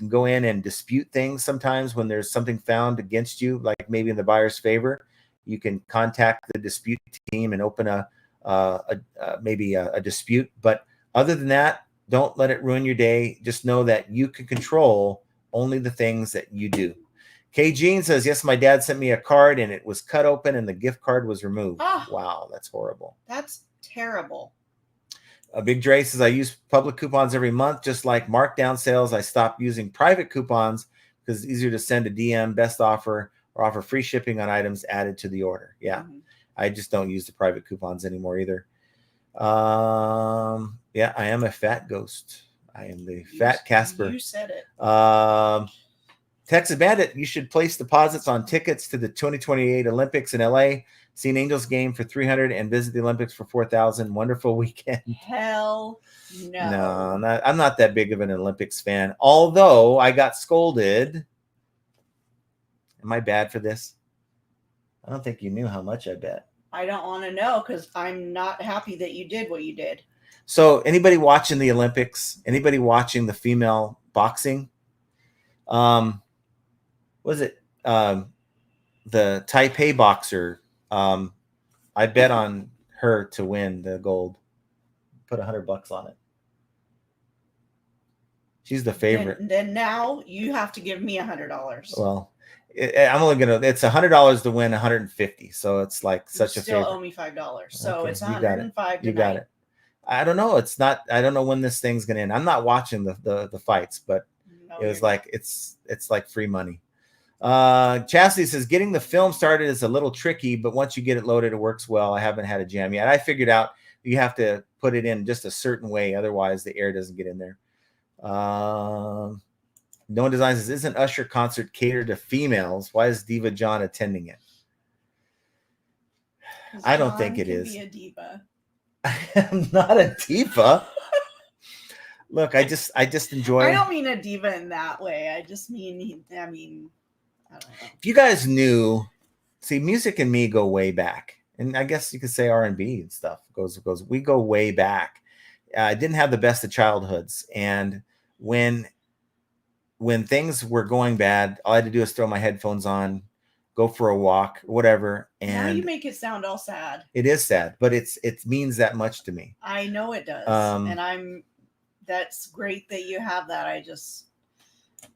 go in and dispute things sometimes when there's something found against you, like maybe in the buyer's favor. You can contact the dispute team and open maybe a dispute. But other than that, don't let it ruin your day. Just know that you can control only the things that you do. K. Jean says, yes, my dad sent me a card and it was cut open and the gift card was removed. Oh, wow, that's horrible. That's terrible. Big Dre says, I use public coupons every month. Just like markdown sales, I stopped using private coupons because it's easier to send a DM, best offer, or offer free shipping on items added to the order. Yeah, I just don't use the private coupons anymore either. Yeah, I am a fat ghost. I am the fat Casper. You said it. Texas Bandit, you should place deposits on tickets to the 2028 Olympics in LA. See an Angels game for $300 and visit the Olympics for $4,000. Wonderful weekend. Hell no. No, I'm not that big of an Olympics fan. Although I got scolded. Am I bad for this? I don't think you knew how much I bet. I don't want to know because I'm not happy that you did what you did. So anybody watching the Olympics, anybody watching the female boxing, was it the Taipei boxer? I bet on her to win the gold. Put $100 on it. She's the favorite. Then now you have to give me $100. Well, I'm only gonna. It's $100 to win 150. So it's like such a favorite. Still owe me $5. So Okay, it's 105. You got it. I don't know. It's not. I don't know when this thing's gonna end. I'm not watching the fights, but it was like it's like free money. Chastity says getting the film started is a little tricky, but once you get it loaded, it works well. I haven't had a jam yet. I figured out you have to put it in just a certain way, otherwise the air doesn't get in there. No One Designs says, isn't Usher concert catered to females? Why is Diva John attending it? I don't think it is. Be a diva. I'm not a diva. Look, I just enjoy. I don't mean a diva in that way. I just mean, I don't know. If you guys knew, see, music and me go way back, and I guess you could say R&B and stuff goes. We go way back. I didn't have the best of childhoods, and when things were going bad, all I had to do is throw my headphones on, go for a walk, whatever. And now you make it sound all sad. It is sad, but it means that much to me. I know it does, and that's great that you have that. I just.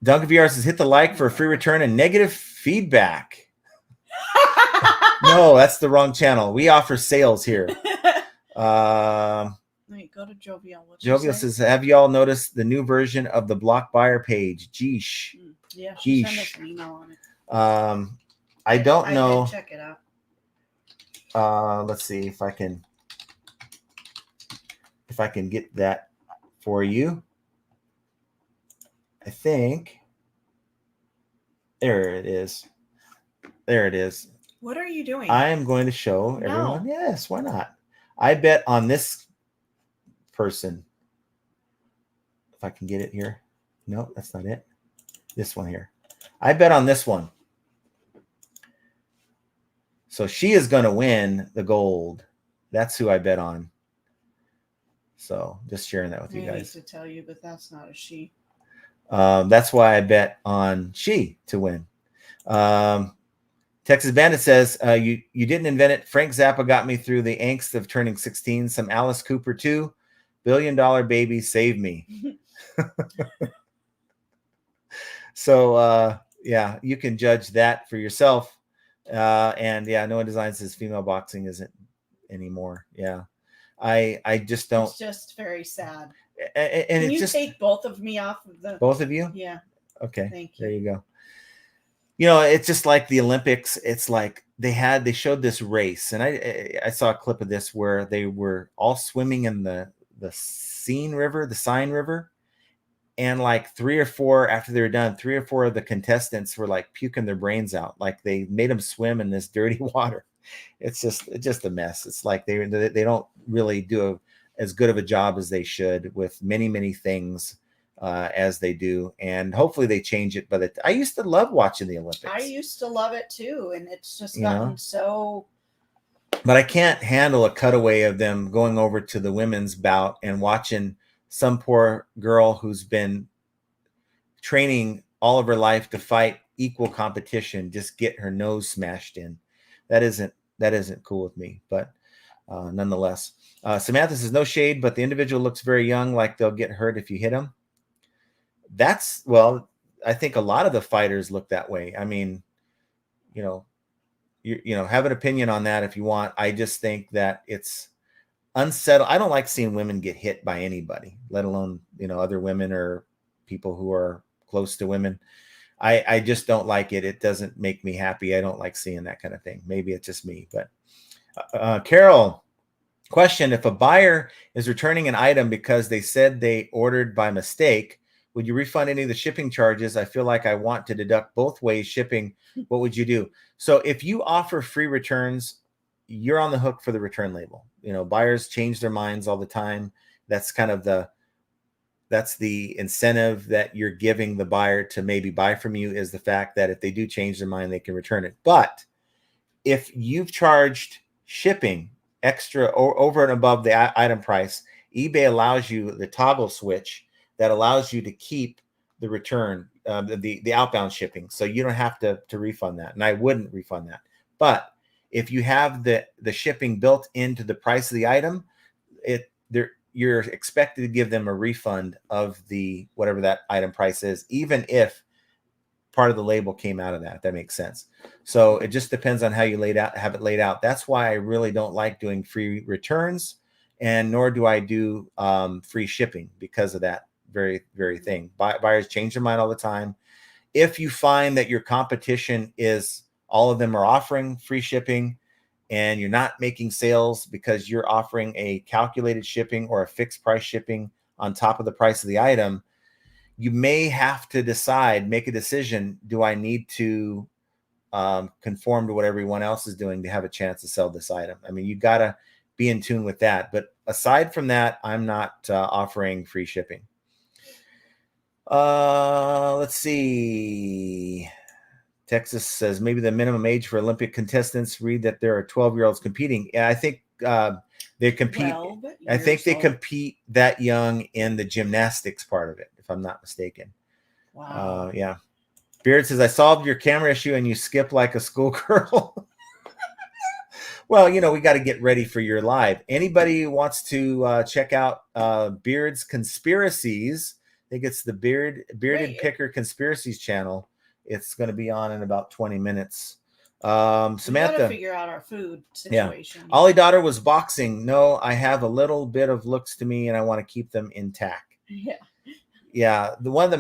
Duncan VR says, hit the like for a free return and negative feedback. No, that's the wrong channel. We offer sales here. Wait, go to Jovial. Jovial says, have you all noticed the new version of the block buyer page? Geesh. Yeah, send us an email on it. I don't know. I check it out. Let's see if I can get that for you. I think there it is. There it is. What are you doing? I am going to show everyone. Yes, why not? I bet on this person. If I can get it here. No, that's not it. This one here. I bet on this one. So she is going to win the gold. That's who I bet on. So just sharing that with you guys. I hate to tell you, but that's not a she. That's why I bet on she to win. Texas Bandit says, you didn't invent it. Frank Zappa got me through the angst of turning 16. Some Alice Cooper too. $1 billion baby, save me. So yeah, you can judge that for yourself. And yeah, No One Designs says female boxing isn't anymore. Yeah. I just don't. It's just very sad. And can you take both of me off of the. Both of you? Yeah. Okay. Thank you. There you go. You know, it's just like the Olympics. It's like they showed this race, and I saw a clip of this where they were all swimming in the Seine River, and like 3 or 4 after they were done, 3 or 4 of the contestants were like puking their brains out, like they made them swim in this dirty water. It's just a mess. It's like they don't really do as good of a job as they should with many things as they do, and hopefully they change it. But I used to love watching the Olympics. I used to love it too, and it's just gotten so. But I can't handle a cutaway of them going over to the women's bout and watching some poor girl who's been training all of her life to fight equal competition just get her nose smashed in. That isn't cool with me, but nonetheless. Samantha says, no shade, but the individual looks very young, like they'll get hurt if you hit them. I think a lot of the fighters look that way. I mean, you have an opinion on that if you want. I just think that it's unsettled. I don't like seeing women get hit by anybody, let alone, other women or people who are close to women. I just don't like it. It doesn't make me happy. I don't like seeing that kind of thing. Maybe it's just me, but Carol, question: if a buyer is returning an item because they said they ordered by mistake, would you refund any of the shipping charges? I feel like I want to deduct both ways shipping. What would you do? So if you offer free returns, you're on the hook for the return label. Buyers change their minds all the time. That's kind of that's the incentive that you're giving the buyer to maybe buy from you, is the fact that if they do change their mind, they can return it. But if you've charged shipping extra over and above the item price, eBay allows you the toggle switch that allows you to keep the return, the outbound shipping. So you don't have to refund that. And I wouldn't refund that. But if you have the shipping built into the price of the item, you're expected to give them a refund of the whatever that item price is, even if part of the label came out of that, if that makes sense. So it just depends on how you have it laid out. That's why I really don't like doing free returns, and nor do I do free shipping, because of that very thing. Buyers change their mind all the time. If you find that your competition is, all of them are offering free shipping, and you're not making sales because you're offering a calculated shipping or a fixed price shipping on top of the price of the item, you may have to make a decision. Do I need to conform to what everyone else is doing to have a chance to sell this item? I mean, you got to be in tune with that. But aside from that, I'm not offering free shipping. Let's see. Texas says maybe the minimum age for Olympic contestants, read that there are 12-year-olds competing. Yeah, I think they compete. I think they compete that young in the gymnastics part of it, if I'm not mistaken. Wow. Yeah. Beard says, I solved your camera issue and you skip like a schoolgirl. Well, we got to get ready for your live. Anybody who wants to check out Beard's Conspiracies, I think it's the Bearded Picker Conspiracies channel. It's going to be on in about 20 minutes. Samantha, we got to figure out our food situation. Yeah. Ollie daughter was boxing. No, I have a little bit of looks to me, and I want to keep them intact. Yeah. One of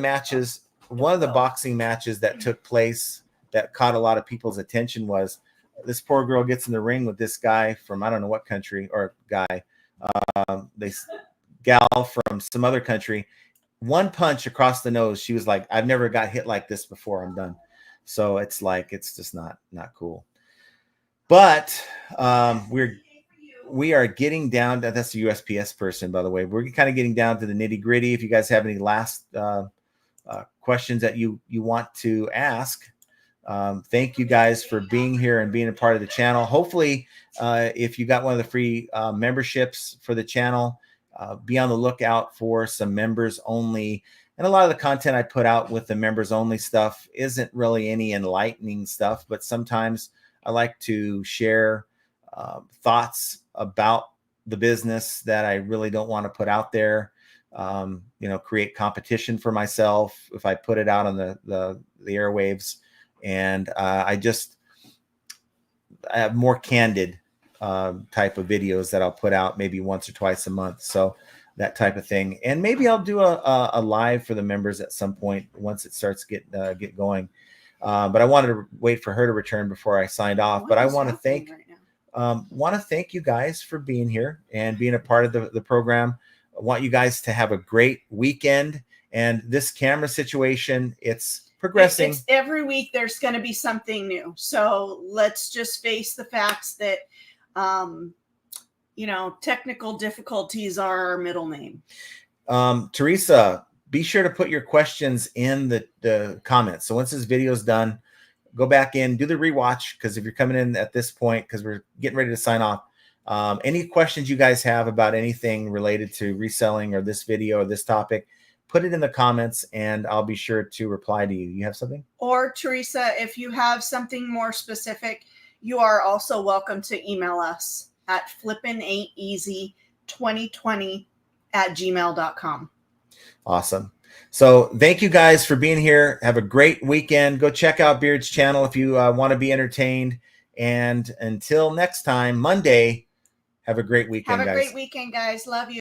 the boxing matches that took place that caught a lot of people's attention was this poor girl gets in the ring with this guy from I don't know what country, or guy, this gal from some other country. One punch across the nose, she was like, I've never got hit like this before. I'm done. So it's just not cool. But we are getting down to, that's the USPS person, by the way. We're kind of getting down to the nitty gritty. If you guys have any last questions that you want to ask, thank you guys for being here and being a part of the channel. Hopefully, if you got one of the free memberships for the channel, be on the lookout for some members only. And a lot of the content I put out with the members only stuff isn't really any enlightening stuff, but sometimes I like to share thoughts about the business that I really don't want to put out there. Create competition for myself if I put it out on the airwaves. And I have more candid type of videos that I'll put out maybe once or twice a month. So that type of thing. And maybe I'll do a live for the members at some point once it starts get going. But I wanted to wait for her to return before I signed off. But I want to thank you guys for being here and being a part of the program. I want you guys to have a great weekend. And this camera situation, it's progressing. It's every week there's going to be something new. So let's just face the facts that technical difficulties are our middle name. Teresa, be sure to put your questions in the comments. So once this video is done, go back in, do the rewatch, because if you're coming in at this point, because we're getting ready to sign off, any questions you guys have about anything related to reselling or this video or this topic, put it in the comments and I'll be sure to reply to you. You have something? Or Teresa, if you have something more specific, you are also welcome to email us at flippin8easy2020@gmail.com. Awesome. So thank you guys for being here. Have a great weekend. Go check out Beard's channel if you want to be entertained. And until next time, Monday, have a great weekend, guys. Have a great weekend, guys. Love you.